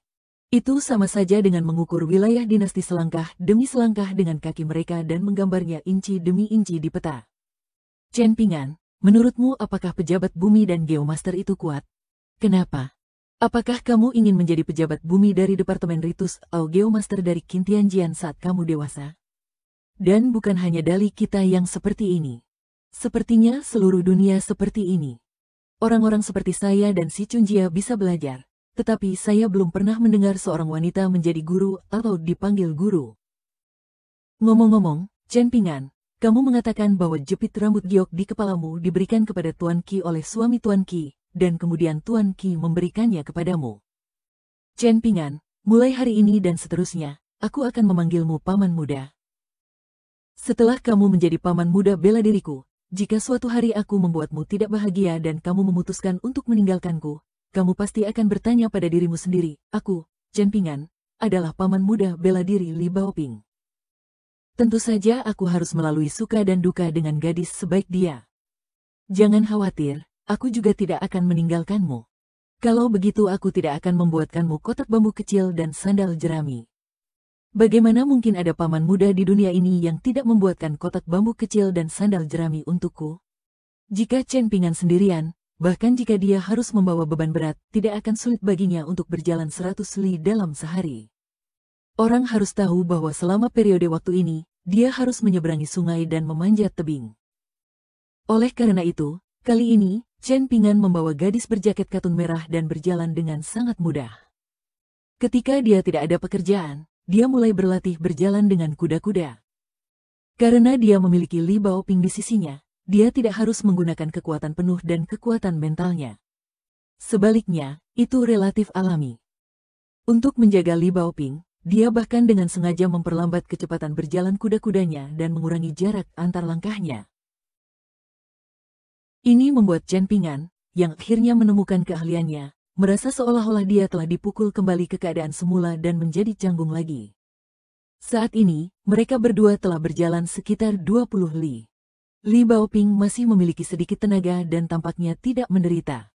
Itu sama saja dengan mengukur wilayah dinasti selangkah demi selangkah dengan kaki mereka dan menggambarnya inci demi inci di peta. Chen Pingan, menurutmu apakah pejabat bumi dan Geomaster itu kuat? Kenapa? Apakah kamu ingin menjadi pejabat bumi dari Departemen Ritus atau Geomaster dari Qintianjian saat kamu dewasa? Dan bukan hanya Dali kita yang seperti ini. Sepertinya seluruh dunia seperti ini. Orang-orang seperti saya dan si Chunjia bisa belajar, tetapi saya belum pernah mendengar seorang wanita menjadi guru atau dipanggil guru. Ngomong-ngomong, Chen Pingan, kamu mengatakan bahwa jepit rambut giok di kepalamu diberikan kepada Tuan Qi oleh suami Tuan Qi, dan kemudian Tuan Qi memberikannya kepadamu. Chen Pingan, mulai hari ini dan seterusnya, aku akan memanggilmu paman muda. Setelah kamu menjadi paman muda bela diriku, jika suatu hari aku membuatmu tidak bahagia dan kamu memutuskan untuk meninggalkanku, kamu pasti akan bertanya pada dirimu sendiri, aku, Chen Pingan, adalah paman muda bela diri Li Baoping. Tentu saja aku harus melalui suka dan duka dengan gadis sebaik dia. Jangan khawatir, aku juga tidak akan meninggalkanmu. Kalau begitu aku tidak akan membuatkanmu kotak bambu kecil dan sandal jerami. Bagaimana mungkin ada paman muda di dunia ini yang tidak membuatkan kotak bambu kecil dan sandal jerami untukku? Jika Chen Pingan sendirian, bahkan jika dia harus membawa beban berat, tidak akan sulit baginya untuk berjalan 100 li dalam sehari. Orang harus tahu bahwa selama periode waktu ini, dia harus menyeberangi sungai dan memanjat tebing. Oleh karena itu, kali ini, Chen Pingan membawa gadis berjaket katun merah dan berjalan dengan sangat mudah. Ketika dia tidak ada pekerjaan, dia mulai berlatih berjalan dengan kuda-kuda. Karena dia memiliki Li Baoping di sisinya, dia tidak harus menggunakan kekuatan penuh dan kekuatan mentalnya. Sebaliknya, itu relatif alami. Untuk menjaga Li Baoping, dia bahkan dengan sengaja memperlambat kecepatan berjalan kuda-kudanya dan mengurangi jarak antar langkahnya. Ini membuat Chen Pingan, yang akhirnya menemukan keahliannya, merasa seolah-olah dia telah dipukul kembali ke keadaan semula dan menjadi canggung lagi. Saat ini, mereka berdua telah berjalan sekitar 20 li. Li Baoping masih memiliki sedikit tenaga dan tampaknya tidak menderita.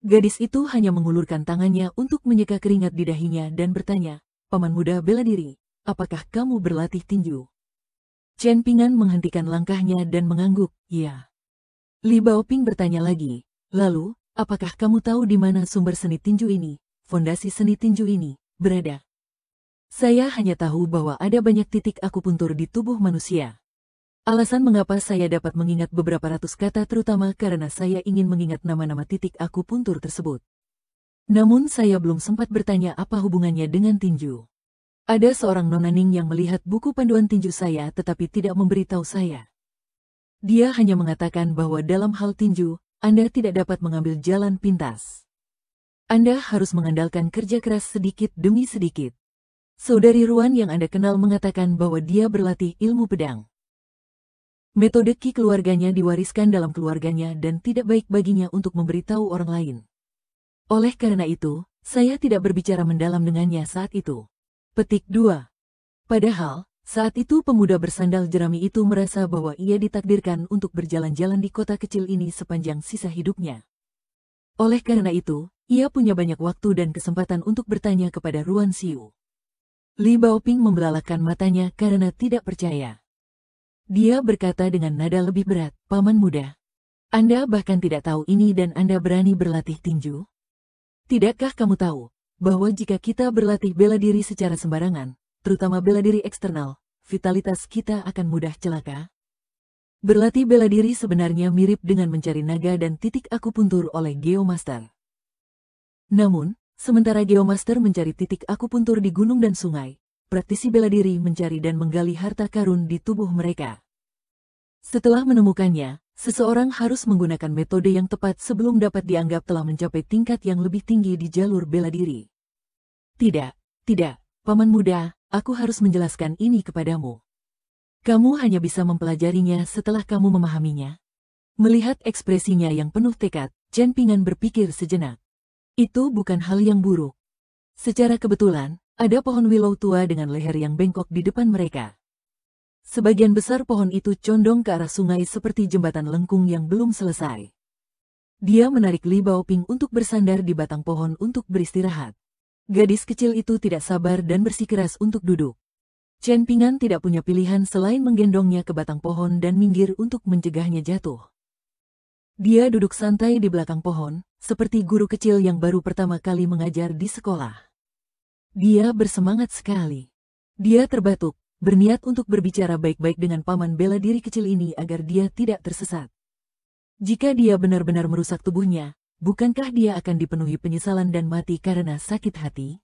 Gadis itu hanya mengulurkan tangannya untuk menyeka keringat di dahinya dan bertanya, "Paman muda bela diri, apakah kamu berlatih tinju?" Chen Pingan menghentikan langkahnya dan mengangguk, "Ya." Li Baoping bertanya lagi, "Lalu, apakah kamu tahu di mana sumber seni tinju ini, fondasi seni tinju ini, berada?" "Saya hanya tahu bahwa ada banyak titik akupuntur di tubuh manusia. Alasan mengapa saya dapat mengingat beberapa ratus kata terutama karena saya ingin mengingat nama-nama titik akupuntur tersebut. Namun saya belum sempat bertanya apa hubungannya dengan tinju. Ada seorang nonaning yang melihat buku panduan tinju saya tetapi tidak memberitahu saya. Dia hanya mengatakan bahwa dalam hal tinju, Anda tidak dapat mengambil jalan pintas. Anda harus mengandalkan kerja keras sedikit demi sedikit. Saudari Ruan yang Anda kenal mengatakan bahwa dia berlatih ilmu pedang. Metode Qi keluarganya diwariskan dalam keluarganya dan tidak baik baginya untuk memberitahu orang lain. Oleh karena itu, saya tidak berbicara mendalam dengannya saat itu. Petik 2. Padahal, saat itu pemuda bersandal jerami itu merasa bahwa ia ditakdirkan untuk berjalan-jalan di kota kecil ini sepanjang sisa hidupnya. Oleh karena itu, ia punya banyak waktu dan kesempatan untuk bertanya kepada Ruan Xiu. Li Baoping membelalakan matanya karena tidak percaya. Dia berkata dengan nada lebih berat, "Paman muda, Anda bahkan tidak tahu ini dan Anda berani berlatih tinju? Tidakkah kamu tahu bahwa jika kita berlatih bela diri secara sembarangan, terutama bela diri eksternal, vitalitas kita akan mudah celaka? Berlatih bela diri sebenarnya mirip dengan mencari naga dan titik akupuntur oleh Geomaster. Namun, sementara Geomaster mencari titik akupuntur di gunung dan sungai, praktisi bela diri mencari dan menggali harta karun di tubuh mereka. Setelah menemukannya, seseorang harus menggunakan metode yang tepat sebelum dapat dianggap telah mencapai tingkat yang lebih tinggi di jalur bela diri. Tidak, Paman muda, aku harus menjelaskan ini kepadamu. Kamu hanya bisa mempelajarinya setelah kamu memahaminya." Melihat ekspresinya yang penuh tekad, Chen Pingan berpikir sejenak. Itu bukan hal yang buruk. Secara kebetulan, Ada pohon willow tua dengan leher yang bengkok di depan mereka. Sebagian besar pohon itu condong ke arah sungai seperti jembatan lengkung yang belum selesai. Dia menarik Li Baoping untuk bersandar di batang pohon untuk beristirahat. Gadis kecil itu tidak sabar dan bersikeras untuk duduk. Chen Ping'an tidak punya pilihan selain menggendongnya ke batang pohon dan minggir untuk mencegahnya jatuh. Dia duduk santai di belakang pohon, seperti guru kecil yang baru pertama kali mengajar di sekolah. Dia bersemangat sekali. Dia terbatuk, berniat untuk berbicara baik-baik dengan paman bela diri kecil ini agar dia tidak tersesat. Jika dia benar-benar merusak tubuhnya, bukankah dia akan dipenuhi penyesalan dan mati karena sakit hati?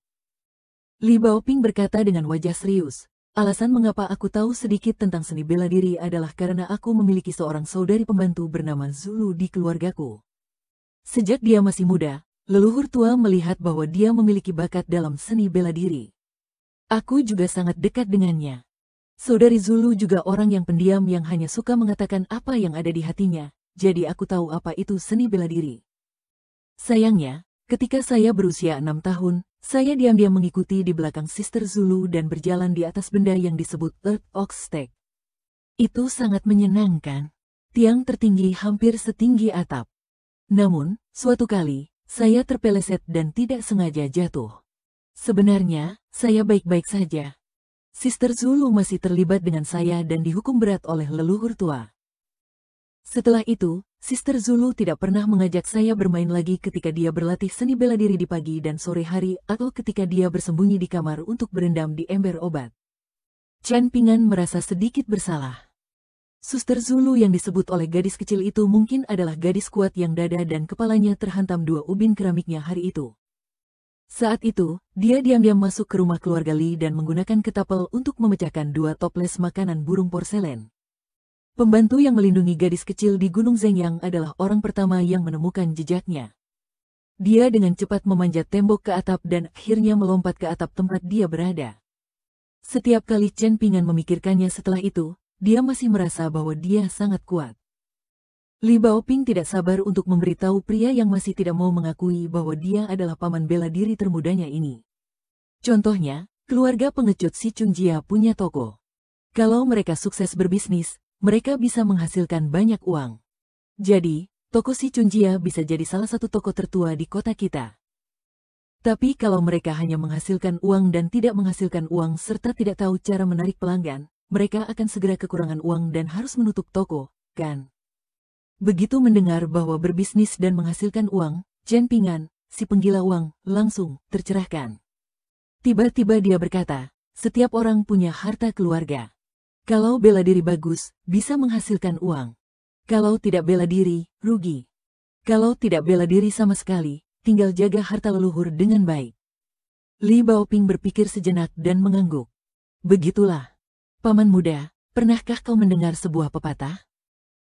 Li Baoping berkata dengan wajah serius. Alasan mengapa aku tahu sedikit tentang seni bela diri adalah karena aku memiliki seorang saudari pembantu bernama Zulu di keluargaku. Sejak dia masih muda, leluhur tua melihat bahwa dia memiliki bakat dalam seni bela diri. Aku juga sangat dekat dengannya. Saudari Zulu juga orang yang pendiam yang hanya suka mengatakan apa yang ada di hatinya, jadi aku tahu apa itu seni bela diri. Sayangnya, ketika saya berusia 6 tahun, saya diam-diam mengikuti di belakang Sister Zulu dan berjalan di atas benda yang disebut Earth Ox Stake. Itu sangat menyenangkan. Tiang tertinggi hampir setinggi atap. Namun, suatu kali, saya terpeleset dan tidak sengaja jatuh. Sebenarnya, saya baik-baik saja. Sister Zulu masih terlibat dengan saya dan dihukum berat oleh leluhur tua. Setelah itu, Sister Zulu tidak pernah mengajak saya bermain lagi ketika dia berlatih seni bela diri di pagi dan sore hari atau ketika dia bersembunyi di kamar untuk berendam di ember obat. Chen Ping'an merasa sedikit bersalah. Suster Zulu yang disebut oleh gadis kecil itu mungkin adalah gadis kuat yang dada dan kepalanya terhantam 2 ubin keramiknya hari itu. Saat itu, dia diam-diam masuk ke rumah keluarga Li dan menggunakan ketapel untuk memecahkan 2 toples makanan burung porselen. Pembantu yang melindungi gadis kecil di Gunung Zhengyang adalah orang pertama yang menemukan jejaknya. Dia dengan cepat memanjat tembok ke atap dan akhirnya melompat ke atap tempat dia berada. Setiap kali Chen Ping'an memikirkannya setelah itu, dia masih merasa bahwa dia sangat kuat. Li Baoping tidak sabar untuk memberitahu pria yang masih tidak mau mengakui bahwa dia adalah paman bela diri termudanya ini. Contohnya, keluarga pengecut si Chunjia punya toko. Kalau mereka sukses berbisnis, mereka bisa menghasilkan banyak uang. Jadi, toko si Chunjia bisa jadi salah satu toko tertua di kota kita. Tapi kalau mereka hanya menghasilkan uang dan tidak menghasilkan uang serta tidak tahu cara menarik pelanggan, mereka akan segera kekurangan uang dan harus menutup toko, kan? Begitu mendengar bahwa berbisnis dan menghasilkan uang, Chen Ping'an, si penggila uang, langsung tercerahkan. Tiba-tiba dia berkata, setiap orang punya harta keluarga. Kalau bela diri bagus, bisa menghasilkan uang. Kalau tidak bela diri, rugi. Kalau tidak bela diri sama sekali, tinggal jaga harta leluhur dengan baik. Li Baoping berpikir sejenak dan mengangguk. Begitulah. Paman muda, pernahkah kau mendengar sebuah pepatah?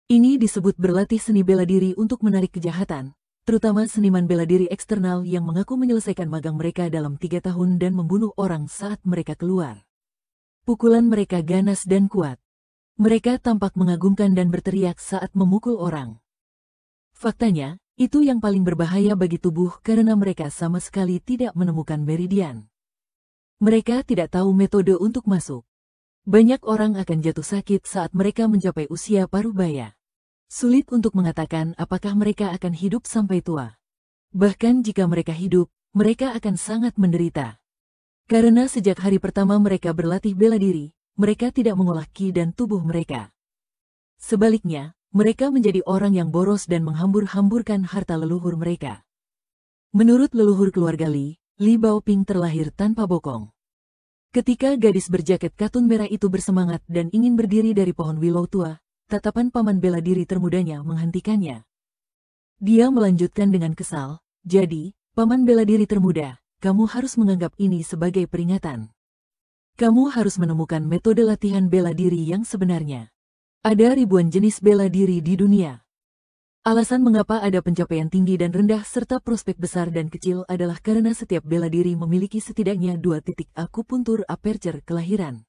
Ini disebut berlatih seni bela diri untuk menarik kejahatan, terutama seniman bela diri eksternal yang mengaku menyelesaikan magang mereka dalam 3 tahun dan membunuh orang saat mereka keluar. Pukulan mereka ganas dan kuat. Mereka tampak mengagumkan dan berteriak saat memukul orang. Faktanya, itu yang paling berbahaya bagi tubuh karena mereka sama sekali tidak menemukan meridian. Mereka tidak tahu metode untuk masuk. Banyak orang akan jatuh sakit saat mereka mencapai usia parubaya. Sulit untuk mengatakan apakah mereka akan hidup sampai tua. Bahkan jika mereka hidup, mereka akan sangat menderita. Karena sejak hari pertama mereka berlatih bela diri, mereka tidak mengolah ki dan tubuh mereka. Sebaliknya, mereka menjadi orang yang boros dan menghambur-hamburkan harta leluhur mereka. Menurut leluhur keluarga Li, Li Baoping terlahir tanpa bokong. Ketika gadis berjaket katun merah itu bersemangat dan ingin berdiri dari pohon willow tua, tatapan paman bela diri termudanya menghentikannya. Dia melanjutkan dengan kesal, jadi, paman bela diri termuda, kamu harus menganggap ini sebagai peringatan. Kamu harus menemukan metode latihan bela diri yang sebenarnya. Ada ribuan jenis bela diri di dunia. Alasan mengapa ada pencapaian tinggi dan rendah serta prospek besar dan kecil adalah karena setiap bela diri memiliki setidaknya 2 titik akupuntur aperture kelahiran.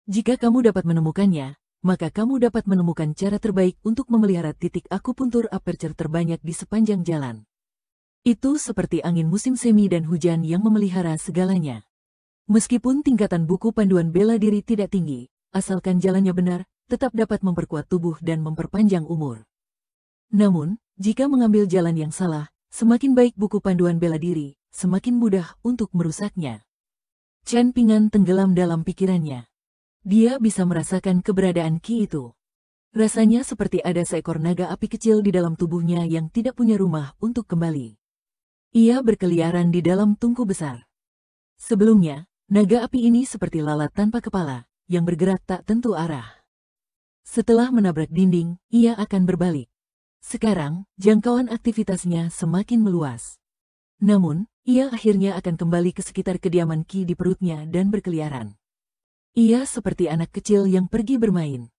Jika kamu dapat menemukannya, maka kamu dapat menemukan cara terbaik untuk memelihara titik akupuntur aperture terbanyak di sepanjang jalan. Itu seperti angin musim semi dan hujan yang memelihara segalanya. Meskipun tingkatan buku panduan bela diri tidak tinggi, asalkan jalannya benar, tetap dapat memperkuat tubuh dan memperpanjang umur. Namun, jika mengambil jalan yang salah, semakin baik buku panduan bela diri, semakin mudah untuk merusaknya. Chen Ping'an tenggelam dalam pikirannya. Dia bisa merasakan keberadaan Qi itu. Rasanya seperti ada seekor naga api kecil di dalam tubuhnya yang tidak punya rumah untuk kembali. Ia berkeliaran di dalam tungku besar. Sebelumnya, naga api ini seperti lalat tanpa kepala, yang bergerak tak tentu arah. Setelah menabrak dinding, ia akan berbalik. Sekarang, jangkauan aktivitasnya semakin meluas. Namun, ia akhirnya akan kembali ke sekitar kediaman Qi di perutnya dan berkeliaran. Ia seperti anak kecil yang pergi bermain.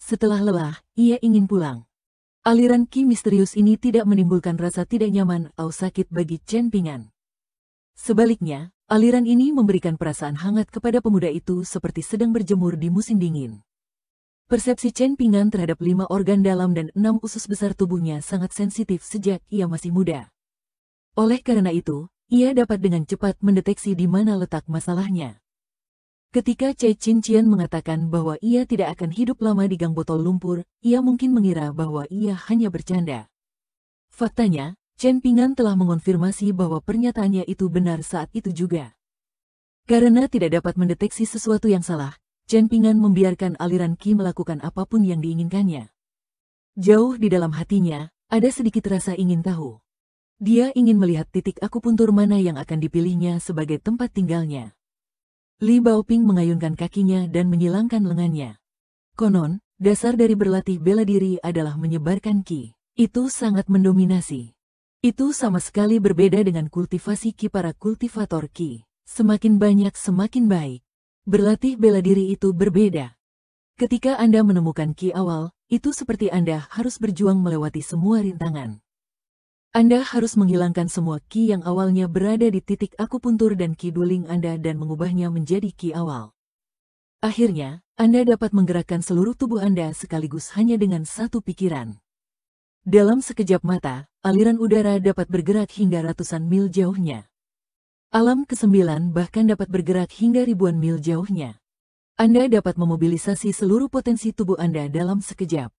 Setelah lelah, ia ingin pulang. Aliran Qi misterius ini tidak menimbulkan rasa tidak nyaman atau sakit bagi Chen Ping'an. Sebaliknya, aliran ini memberikan perasaan hangat kepada pemuda itu seperti sedang berjemur di musim dingin. Persepsi Chen Ping'an terhadap 5 organ dalam dan 6 usus besar tubuhnya sangat sensitif sejak ia masih muda. Oleh karena itu, ia dapat dengan cepat mendeteksi di mana letak masalahnya. Ketika Cai Qinqian mengatakan bahwa ia tidak akan hidup lama di gang botol lumpur, ia mungkin mengira bahwa ia hanya bercanda. Faktanya, Chen Ping'an telah mengonfirmasi bahwa pernyataannya itu benar saat itu juga. Karena tidak dapat mendeteksi sesuatu yang salah, Chen Ping'an membiarkan aliran Qi melakukan apapun yang diinginkannya. Jauh di dalam hatinya, ada sedikit rasa ingin tahu. Dia ingin melihat titik akupuntur mana yang akan dipilihnya sebagai tempat tinggalnya. Li Baoping mengayunkan kakinya dan menyilangkan lengannya. Konon, dasar dari berlatih bela diri adalah menyebarkan Qi. Itu sangat mendominasi. Itu sama sekali berbeda dengan kultivasi Qi para kultivator Qi. Semakin banyak semakin baik. Berlatih bela diri itu berbeda. Ketika Anda menemukan Qi awal, itu seperti Anda harus berjuang melewati semua rintangan. Anda harus menghilangkan semua Qi yang awalnya berada di titik akupuntur dan Qi dueling Anda dan mengubahnya menjadi Qi awal. Akhirnya, Anda dapat menggerakkan seluruh tubuh Anda sekaligus hanya dengan satu pikiran. Dalam sekejap mata, aliran udara dapat bergerak hingga ratusan mil jauhnya. Alam ke-9 bahkan dapat bergerak hingga ribuan mil jauhnya. Anda dapat memobilisasi seluruh potensi tubuh Anda dalam sekejap.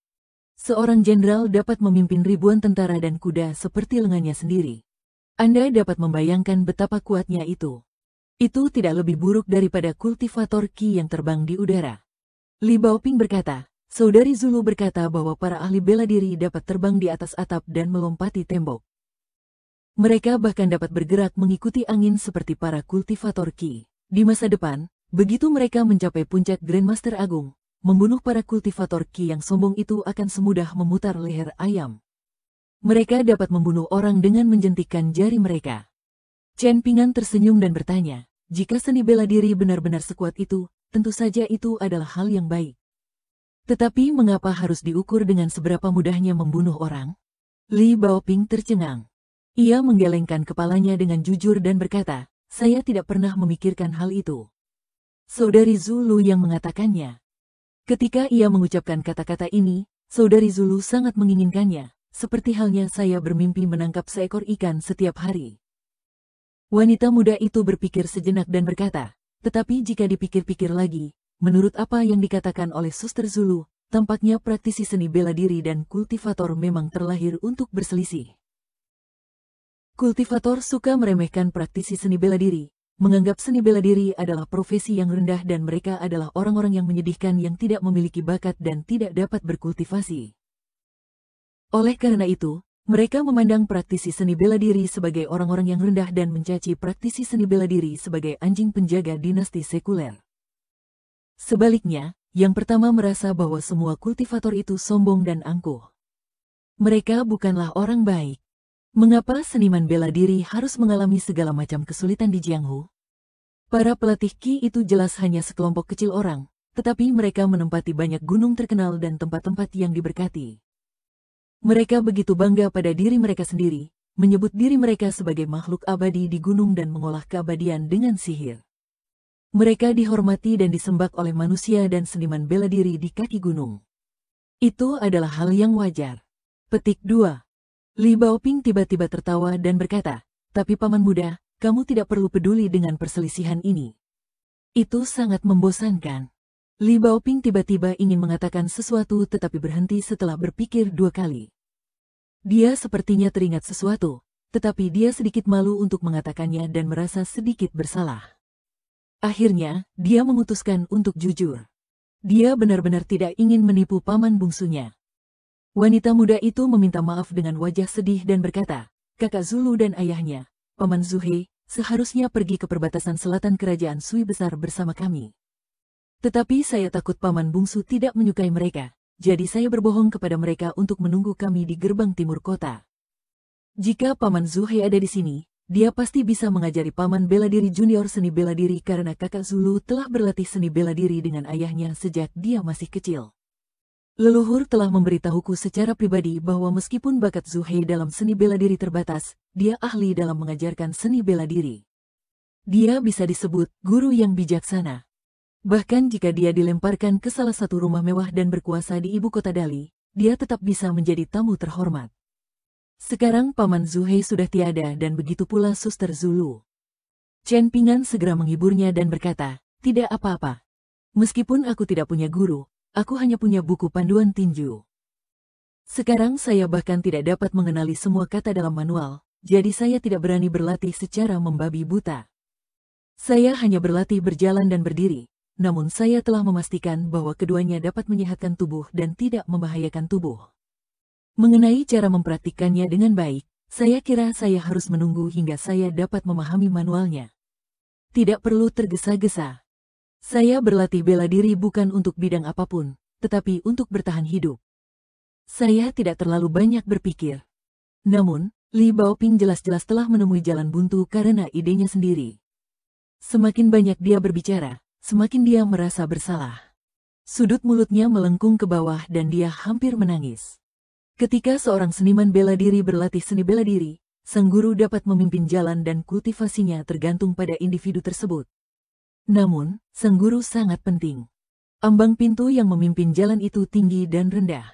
Seorang jenderal dapat memimpin ribuan tentara dan kuda seperti lengannya sendiri. Anda dapat membayangkan betapa kuatnya itu. Itu tidak lebih buruk daripada kultivator Qi yang terbang di udara. Li Baoping berkata, Saudari Zulu berkata bahwa para ahli bela diri dapat terbang di atas atap dan melompati tembok. Mereka bahkan dapat bergerak mengikuti angin seperti para kultivator Qi. Di masa depan, begitu mereka mencapai puncak Grandmaster Agung, membunuh para kultivator Qi yang sombong itu akan semudah memutar leher ayam. Mereka dapat membunuh orang dengan menjentikkan jari mereka. Chen Ping'an tersenyum dan bertanya, jika seni bela diri benar-benar sekuat itu, tentu saja itu adalah hal yang baik. Tetapi mengapa harus diukur dengan seberapa mudahnya membunuh orang? Li Baoping tercengang. Ia menggelengkan kepalanya dengan jujur dan berkata, saya tidak pernah memikirkan hal itu. Saudari Zulu yang mengatakannya. Ketika ia mengucapkan kata-kata ini, Saudari Zulu sangat menginginkannya, seperti halnya saya bermimpi menangkap seekor ikan setiap hari. Wanita muda itu berpikir sejenak dan berkata, tetapi jika dipikir-pikir lagi, menurut apa yang dikatakan oleh Suster Zulu, tampaknya praktisi seni bela diri dan kultivator memang terlahir untuk berselisih. Kultivator suka meremehkan praktisi seni bela diri, menganggap seni bela diri adalah profesi yang rendah dan mereka adalah orang-orang yang menyedihkan yang tidak memiliki bakat dan tidak dapat berkultivasi. Oleh karena itu, mereka memandang praktisi seni bela diri sebagai orang-orang yang rendah dan mencaci praktisi seni bela diri sebagai anjing penjaga dinasti sekuler. Sebaliknya, yang pertama merasa bahwa semua kultivator itu sombong dan angkuh. Mereka bukanlah orang baik. Mengapa seniman bela diri harus mengalami segala macam kesulitan di Jianghu? Para pelatih Qi itu jelas hanya sekelompok kecil orang, tetapi mereka menempati banyak gunung terkenal dan tempat-tempat yang diberkati. Mereka begitu bangga pada diri mereka sendiri, menyebut diri mereka sebagai makhluk abadi di gunung dan mengolah keabadian dengan sihir. Mereka dihormati dan disembah oleh manusia dan seniman bela diri di kaki gunung. Itu adalah hal yang wajar. Petik 2. Li Baoping tiba-tiba tertawa dan berkata, tapi paman muda, kamu tidak perlu peduli dengan perselisihan ini. Itu sangat membosankan. Li Baoping tiba-tiba ingin mengatakan sesuatu tetapi berhenti setelah berpikir 2 kali. Dia sepertinya teringat sesuatu, tetapi dia sedikit malu untuk mengatakannya dan merasa sedikit bersalah. Akhirnya, dia memutuskan untuk jujur. Dia benar-benar tidak ingin menipu paman bungsunya. Wanita muda itu meminta maaf dengan wajah sedih dan berkata, "Kakak Zulu dan ayahnya, Paman Zuhei, seharusnya pergi ke perbatasan selatan kerajaan Sui besar bersama kami. Tetapi saya takut paman bungsu tidak menyukai mereka, jadi saya berbohong kepada mereka untuk menunggu kami di gerbang timur kota. Jika Paman Zuhei ada di sini, dia pasti bisa mengajari Paman bela diri junior seni bela diri karena kakak Zulu telah berlatih seni bela diri dengan ayahnya sejak dia masih kecil. Leluhur telah memberitahuku secara pribadi bahwa meskipun bakat Zuhei dalam seni bela diri terbatas, dia ahli dalam mengajarkan seni bela diri. Dia bisa disebut guru yang bijaksana. Bahkan jika dia dilemparkan ke salah satu rumah mewah dan berkuasa di ibu kota Dali, dia tetap bisa menjadi tamu terhormat. Sekarang Paman Zuhei sudah tiada dan begitu pula Suster Zulu." Chen Pingan segera menghiburnya dan berkata, "Tidak apa-apa. Meskipun aku tidak punya guru, aku hanya punya buku panduan tinju. Sekarang saya bahkan tidak dapat mengenali semua kata dalam manual, jadi saya tidak berani berlatih secara membabi buta. Saya hanya berlatih berjalan dan berdiri, namun saya telah memastikan bahwa keduanya dapat menyehatkan tubuh dan tidak membahayakan tubuh. Mengenai cara mempraktikkannya dengan baik, saya kira saya harus menunggu hingga saya dapat memahami manualnya. Tidak perlu tergesa-gesa. Saya berlatih bela diri bukan untuk bidang apapun, tetapi untuk bertahan hidup. Saya tidak terlalu banyak berpikir." Namun, Li Baoping jelas-jelas telah menemui jalan buntu karena idenya sendiri. Semakin banyak dia berbicara, semakin dia merasa bersalah. Sudut mulutnya melengkung ke bawah dan dia hampir menangis. Ketika seorang seniman bela diri berlatih seni bela diri, sang guru dapat memimpin jalan dan kultivasinya tergantung pada individu tersebut. Namun, sang guru sangat penting. Ambang pintu yang memimpin jalan itu tinggi dan rendah.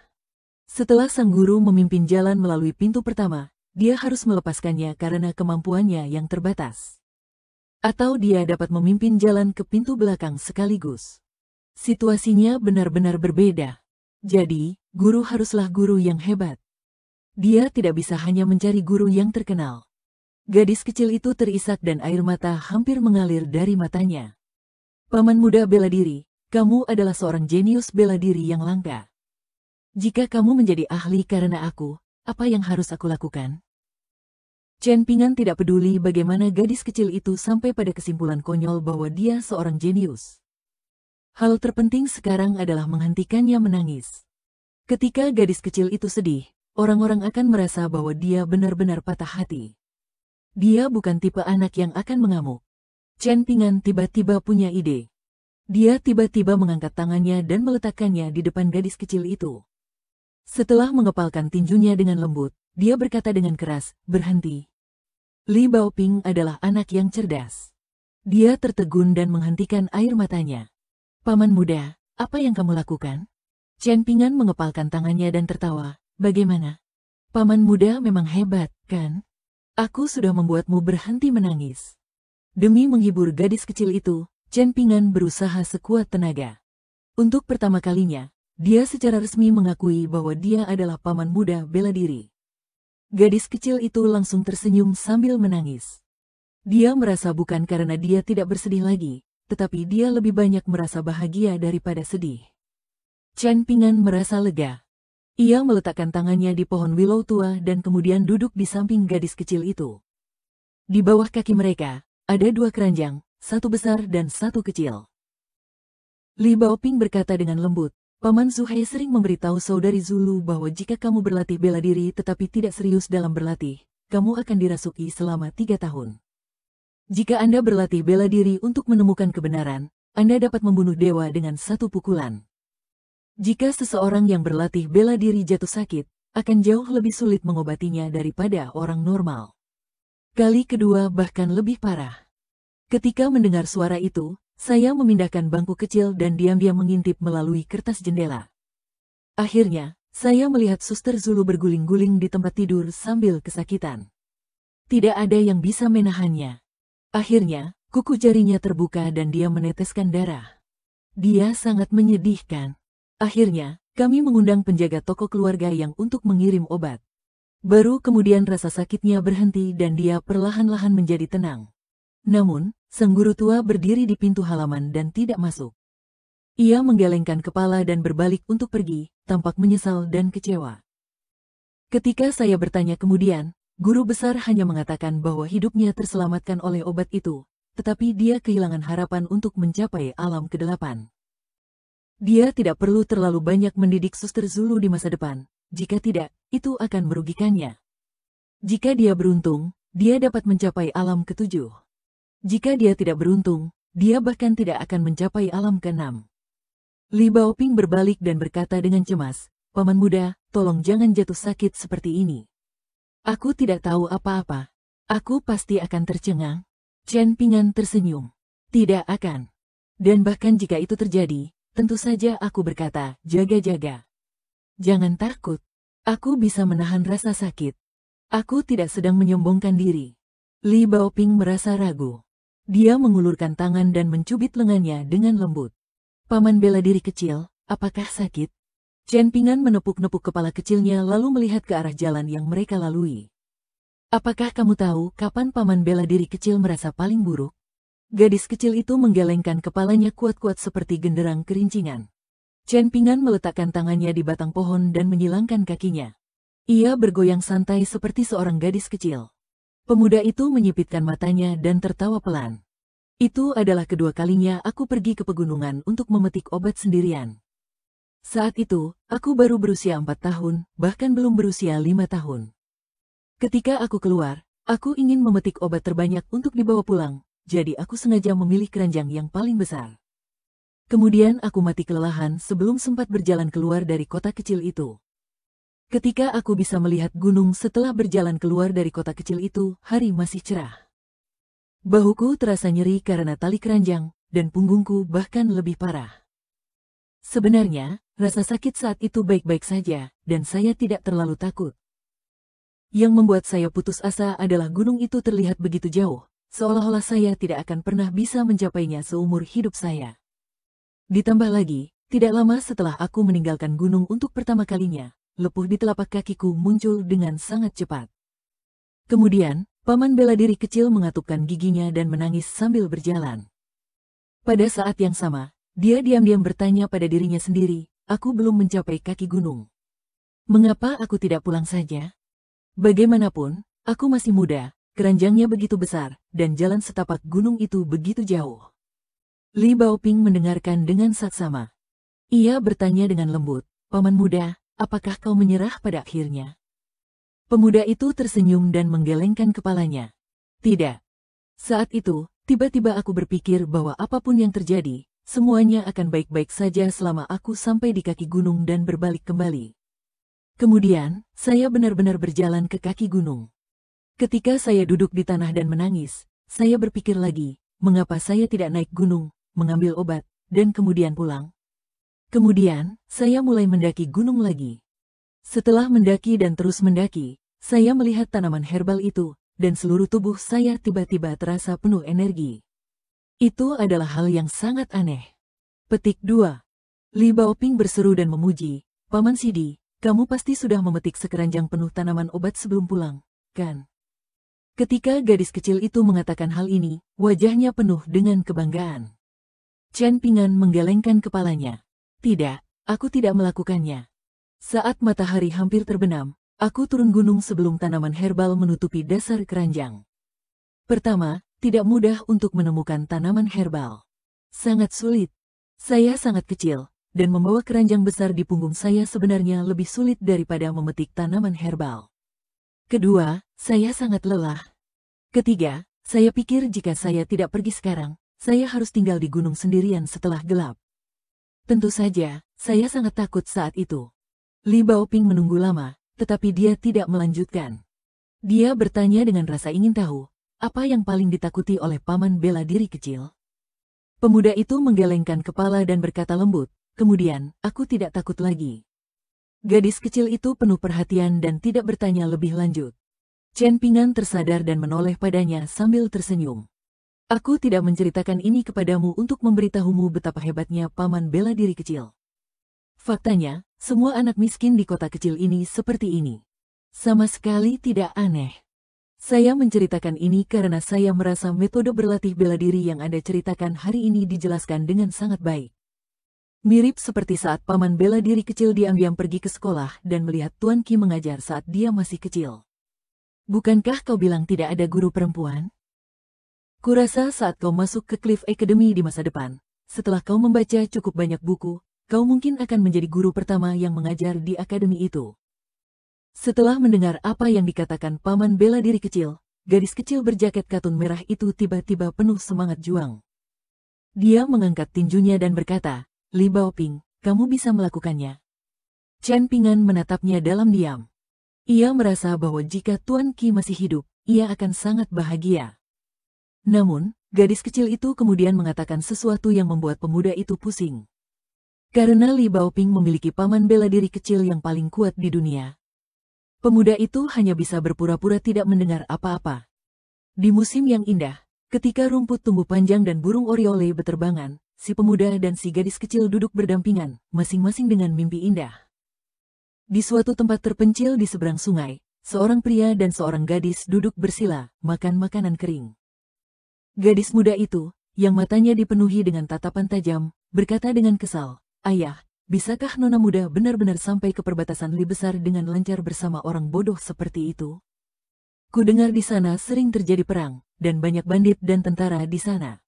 Setelah sang guru memimpin jalan melalui pintu pertama, dia harus melepaskannya karena kemampuannya yang terbatas. Atau dia dapat memimpin jalan ke pintu belakang sekaligus. Situasinya benar-benar berbeda. Jadi, guru haruslah guru yang hebat. Dia tidak bisa hanya mencari guru yang terkenal. Gadis kecil itu terisak dan air mata hampir mengalir dari matanya. "Paman muda bela diri, kamu adalah seorang jenius bela diri yang langka. Jika kamu menjadi ahli karena aku, apa yang harus aku lakukan?" Chen Pingan tidak peduli bagaimana gadis kecil itu sampai pada kesimpulan konyol bahwa dia seorang jenius. Hal terpenting sekarang adalah menghentikannya menangis. Ketika gadis kecil itu sedih, orang-orang akan merasa bahwa dia benar-benar patah hati. Dia bukan tipe anak yang akan mengamuk. Chen Pingan tiba-tiba punya ide. Dia tiba-tiba mengangkat tangannya dan meletakkannya di depan gadis kecil itu. Setelah mengepalkan tinjunya dengan lembut, dia berkata dengan keras, "Berhenti." Li Baoping adalah anak yang cerdas. Dia tertegun dan menghentikan air matanya. "Paman muda, apa yang kamu lakukan?" Chen Pingan mengepalkan tangannya dan tertawa. "Bagaimana? Paman muda memang hebat, kan? Aku sudah membuatmu berhenti menangis." Demi menghibur gadis kecil itu, Chen Pingan berusaha sekuat tenaga. Untuk pertama kalinya, dia secara resmi mengakui bahwa dia adalah paman muda bela diri. Gadis kecil itu langsung tersenyum sambil menangis. Dia merasa bukan karena dia tidak bersedih lagi, tetapi dia lebih banyak merasa bahagia daripada sedih. Chen Pingan merasa lega. Ia meletakkan tangannya di pohon willow tua dan kemudian duduk di samping gadis kecil itu. Di bawah kaki mereka, ada 2 keranjang, 1 besar dan 1 kecil. Li Baoping berkata dengan lembut, "Paman Zuhei sering memberitahu saudari Zulu bahwa jika kamu berlatih bela diri tetapi tidak serius dalam berlatih, kamu akan dirasuki selama 3 tahun. Jika Anda berlatih bela diri untuk menemukan kebenaran, Anda dapat membunuh dewa dengan 1 pukulan. Jika seseorang yang berlatih bela diri jatuh sakit, akan jauh lebih sulit mengobatinya daripada orang normal. Kali kedua bahkan lebih parah." Ketika mendengar suara itu, saya memindahkan bangku kecil dan diam-diam mengintip melalui kertas jendela. Akhirnya, saya melihat Suster Zulu berguling-guling di tempat tidur sambil kesakitan. Tidak ada yang bisa menahannya. Akhirnya, Kuku jarinya terbuka dan dia meneteskan darah. Dia sangat menyedihkan. Akhirnya, kami mengundang penjaga toko keluarga yang untuk mengirim obat. Baru kemudian rasa sakitnya berhenti dan dia perlahan-lahan menjadi tenang. Namun, sang guru tua berdiri di pintu halaman dan tidak masuk. Ia menggelengkan kepala dan berbalik untuk pergi, tampak menyesal dan kecewa. Ketika saya bertanya kemudian, guru besar hanya mengatakan bahwa hidupnya terselamatkan oleh obat itu, tetapi dia kehilangan harapan untuk mencapai alam ke-8. Dia tidak perlu terlalu banyak mendidik suster Zulu di masa depan, jika tidak, itu akan merugikannya. Jika dia beruntung, dia dapat mencapai alam ke-7. Jika dia tidak beruntung, dia bahkan tidak akan mencapai alam ke-6. Li Baoping berbalik dan berkata dengan cemas, "Paman muda, tolong jangan jatuh sakit seperti ini. Aku tidak tahu apa-apa. Aku pasti akan tercengang." Chen Pingan tersenyum. "Tidak akan. Dan bahkan jika itu terjadi, tentu saja aku berkata, jaga-jaga. Jangan takut. Aku bisa menahan rasa sakit. Aku tidak sedang menyombongkan diri." Li Baoping merasa ragu. Dia mengulurkan tangan dan mencubit lengannya dengan lembut. "Paman bela diri kecil, apakah sakit?" Chen Pingan menepuk-nepuk kepala kecilnya lalu melihat ke arah jalan yang mereka lalui. "Apakah kamu tahu kapan paman bela diri kecil merasa paling buruk?" Gadis kecil itu menggelengkan kepalanya kuat-kuat seperti genderang kerincingan. Chen Pingan meletakkan tangannya di batang pohon dan menyilangkan kakinya. Ia bergoyang santai seperti seorang gadis kecil. Pemuda itu menyipitkan matanya dan tertawa pelan. "Itu adalah kedua kalinya aku pergi ke pegunungan untuk memetik obat sendirian. Saat itu, aku baru berusia 4 tahun, bahkan belum berusia 5 tahun. Ketika aku keluar, aku ingin memetik obat terbanyak untuk dibawa pulang, jadi aku sengaja memilih keranjang yang paling besar. Kemudian aku mati kelelahan sebelum sempat berjalan keluar dari kota kecil itu. Ketika aku bisa melihat gunung setelah berjalan keluar dari kota kecil itu, hari masih cerah. Bahuku terasa nyeri karena tali keranjang, dan punggungku bahkan lebih parah. Sebenarnya, rasa sakit saat itu baik-baik saja, dan saya tidak terlalu takut. Yang membuat saya putus asa adalah gunung itu terlihat begitu jauh, seolah-olah saya tidak akan pernah bisa mencapainya seumur hidup saya. Ditambah lagi, tidak lama setelah aku meninggalkan gunung untuk pertama kalinya, lepuh di telapak kakiku muncul dengan sangat cepat. Kemudian, paman bela diri kecil mengatupkan giginya dan menangis sambil berjalan. Pada saat yang sama, dia diam-diam bertanya pada dirinya sendiri, "Aku belum mencapai kaki gunung. Mengapa aku tidak pulang saja? Bagaimanapun, aku masih muda, keranjangnya begitu besar, dan jalan setapak gunung itu begitu jauh." Li Baoping mendengarkan dengan saksama. Ia bertanya dengan lembut, "Paman muda, apakah kau menyerah pada akhirnya?" Pemuda itu tersenyum dan menggelengkan kepalanya. "Tidak. Saat itu, tiba-tiba aku berpikir bahwa apapun yang terjadi, semuanya akan baik-baik saja selama aku sampai di kaki gunung dan berbalik kembali. Kemudian, saya benar-benar berjalan ke kaki gunung. Ketika saya duduk di tanah dan menangis, saya berpikir lagi, mengapa saya tidak naik gunung, mengambil obat, dan kemudian pulang? Kemudian, saya mulai mendaki gunung lagi. Setelah mendaki dan terus mendaki, saya melihat tanaman herbal itu, dan seluruh tubuh saya tiba-tiba terasa penuh energi. Itu adalah hal yang sangat aneh." Petik 2. Li Baoping berseru dan memuji, "Paman Sidi, kamu pasti sudah memetik sekeranjang penuh tanaman obat sebelum pulang, kan?" Ketika gadis kecil itu mengatakan hal ini, wajahnya penuh dengan kebanggaan. Chen Pingan menggelengkan kepalanya. "Tidak, aku tidak melakukannya. Saat matahari hampir terbenam, aku turun gunung sebelum tanaman herbal menutupi dasar keranjang. Pertama, tidak mudah untuk menemukan tanaman herbal. Sangat sulit. Saya sangat kecil, dan membawa keranjang besar di punggung saya sebenarnya lebih sulit daripada memetik tanaman herbal. Kedua, saya sangat lelah. Ketiga, saya pikir jika saya tidak pergi sekarang, saya harus tinggal di gunung sendirian setelah gelap. Tentu saja, saya sangat takut saat itu." Li Baoping menunggu lama, tetapi dia tidak melanjutkan. Dia bertanya dengan rasa ingin tahu, apa yang paling ditakuti oleh paman bela diri kecil? Pemuda itu menggelengkan kepala dan berkata lembut, "Kemudian, aku tidak takut lagi." Gadis kecil itu penuh perhatian dan tidak bertanya lebih lanjut. Chen Pingan tersadar dan menoleh padanya sambil tersenyum. Aku tidak menceritakan ini kepadamu untuk memberitahumu betapa hebatnya paman bela diri kecil. Faktanya, semua anak miskin di kota kecil ini seperti ini. Sama sekali tidak aneh. Saya menceritakan ini karena saya merasa metode berlatih bela diri yang Anda ceritakan hari ini dijelaskan dengan sangat baik. Mirip seperti saat paman bela diri kecil diam-diam pergi ke sekolah dan melihat Tuan Ki mengajar saat dia masih kecil. Bukankah kau bilang tidak ada guru perempuan? Kurasa saat kau masuk ke Cliff Academy di masa depan, setelah kau membaca cukup banyak buku, kau mungkin akan menjadi guru pertama yang mengajar di akademi itu. Setelah mendengar apa yang dikatakan paman bela diri kecil, gadis kecil berjaket katun merah itu tiba-tiba penuh semangat juang. Dia mengangkat tinjunya dan berkata, "Li Baoping, kamu bisa melakukannya." Chen Pingan menatapnya dalam diam. Ia merasa bahwa jika Tuan Ki masih hidup, ia akan sangat bahagia. Namun, gadis kecil itu kemudian mengatakan sesuatu yang membuat pemuda itu pusing. Karena Li Baoping memiliki paman bela diri kecil yang paling kuat di dunia, pemuda itu hanya bisa berpura-pura tidak mendengar apa-apa. Di musim yang indah, ketika rumput tumbuh panjang dan burung oriole beterbangan, si pemuda dan si gadis kecil duduk berdampingan, masing-masing dengan mimpi indah. Di suatu tempat terpencil di seberang sungai, seorang pria dan seorang gadis duduk bersila, makan makanan kering. Gadis muda itu, yang matanya dipenuhi dengan tatapan tajam, berkata dengan kesal, "Ayah, bisakah nona muda benar-benar sampai ke perbatasan Li besar dengan lancar bersama orang bodoh seperti itu? Kudengar di sana sering terjadi perang, dan banyak bandit dan tentara di sana.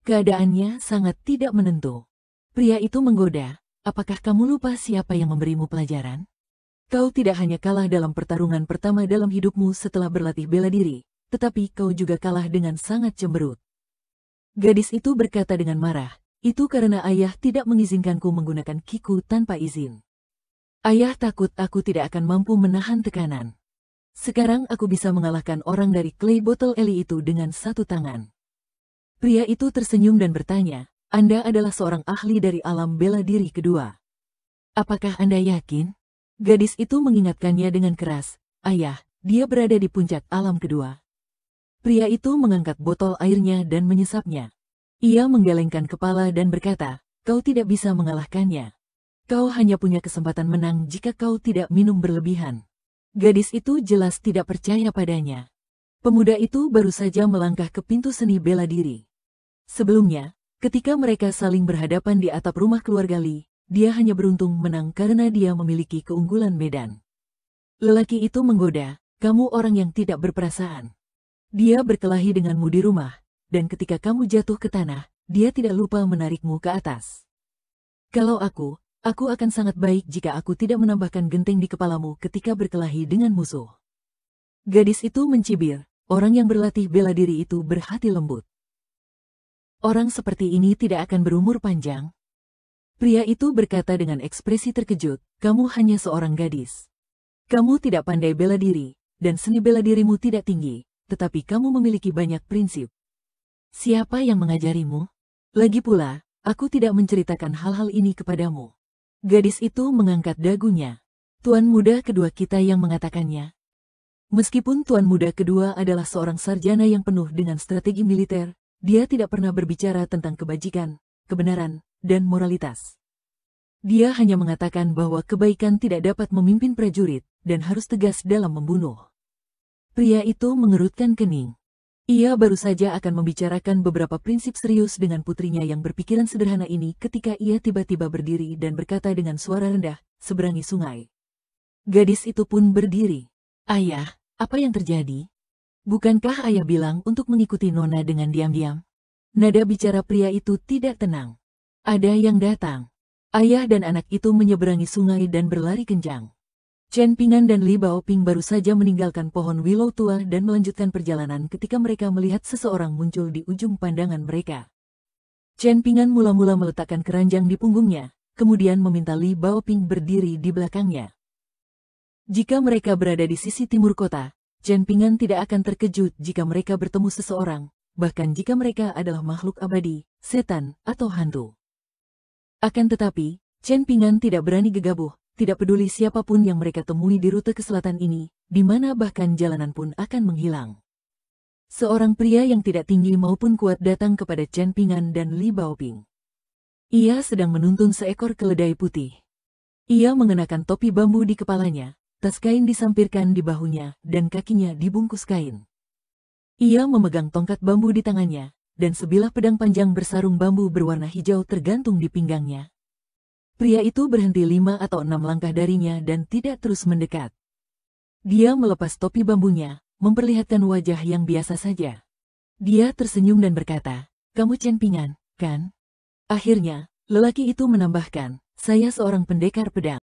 Keadaannya sangat tidak menentu." Pria itu menggoda, "Apakah kamu lupa siapa yang memberimu pelajaran? Kau tidak hanya kalah dalam pertarungan pertama dalam hidupmu setelah berlatih bela diri, tetapi kau juga kalah dengan sangat cemberut." Gadis itu berkata dengan marah, "Itu karena ayah tidak mengizinkanku menggunakan kiku tanpa izin. Ayah takut aku tidak akan mampu menahan tekanan. Sekarang aku bisa mengalahkan orang dari Clay Bottle Alley itu dengan satu tangan." Pria itu tersenyum dan bertanya, "Anda adalah seorang ahli dari alam bela diri kedua. Apakah Anda yakin?" Gadis itu mengingatkannya dengan keras, "Ayah, dia berada di puncak alam kedua." Pria itu mengangkat botol airnya dan menyesapnya. Ia menggelengkan kepala dan berkata, "Kau tidak bisa mengalahkannya. Kau hanya punya kesempatan menang jika kau tidak minum berlebihan." Gadis itu jelas tidak percaya padanya. Pemuda itu baru saja melangkah ke pintu seni bela diri. Sebelumnya, ketika mereka saling berhadapan di atap rumah keluarga Li, dia hanya beruntung menang karena dia memiliki keunggulan medan. Lelaki itu menggoda, "Kamu orang yang tidak berperasaan. Dia berkelahi denganmu di rumah, dan ketika kamu jatuh ke tanah, dia tidak lupa menarikmu ke atas. Kalau aku akan sangat baik jika aku tidak menambahkan genteng di kepalamu ketika berkelahi dengan musuh." Gadis itu mencibir, orang yang berlatih bela diri itu berhati lembut. "Orang seperti ini tidak akan berumur panjang." Pria itu berkata dengan ekspresi terkejut, "Kamu hanya seorang gadis. Kamu tidak pandai bela diri, dan seni bela dirimu tidak tinggi. Tetapi kamu memiliki banyak prinsip. Siapa yang mengajarimu? Lagi pula, aku tidak menceritakan hal-hal ini kepadamu." Gadis itu mengangkat dagunya. "Tuan muda kedua kita yang mengatakannya." Meskipun tuan muda kedua adalah seorang sarjana yang penuh dengan strategi militer, dia tidak pernah berbicara tentang kebajikan, kebenaran, dan moralitas. Dia hanya mengatakan bahwa kebaikan tidak dapat memimpin prajurit, dan harus tegas dalam membunuh. Pria itu mengerutkan kening. Ia baru saja akan membicarakan beberapa prinsip serius dengan putrinya yang berpikiran sederhana ini ketika ia tiba-tiba berdiri dan berkata dengan suara rendah, seberangi sungai. Gadis itu pun berdiri. "Ayah, apa yang terjadi? Bukankah ayah bilang untuk mengikuti nona dengan diam-diam?" Nada bicara pria itu tidak tenang. "Ada yang datang." Ayah dan anak itu menyeberangi sungai dan berlari kencang. Chen Pingan dan Li Baoping baru saja meninggalkan pohon willow tua dan melanjutkan perjalanan ketika mereka melihat seseorang muncul di ujung pandangan mereka. Chen Pingan mula-mula meletakkan keranjang di punggungnya, kemudian meminta Li Baoping berdiri di belakangnya. Jika mereka berada di sisi timur kota, Chen Pingan tidak akan terkejut jika mereka bertemu seseorang, bahkan jika mereka adalah makhluk abadi, setan, atau hantu. Akan tetapi, Chen Pingan tidak berani gegabah. Tidak peduli siapapun yang mereka temui di rute ke selatan ini, di mana bahkan jalanan pun akan menghilang. Seorang pria yang tidak tinggi maupun kuat datang kepada Chen Pingan dan Li Baoping. Ia sedang menuntun seekor keledai putih. Ia mengenakan topi bambu di kepalanya, tas kain disampirkan di bahunya, dan kakinya dibungkus kain. Ia memegang tongkat bambu di tangannya, dan sebilah pedang panjang bersarung bambu berwarna hijau tergantung di pinggangnya. Pria itu berhenti 5 atau 6 langkah darinya dan tidak terus mendekat. Dia melepas topi bambunya, memperlihatkan wajah yang biasa saja. Dia tersenyum dan berkata, "Kamu Chen Pingan, kan?" Akhirnya, lelaki itu menambahkan, "Saya seorang pendekar pedang."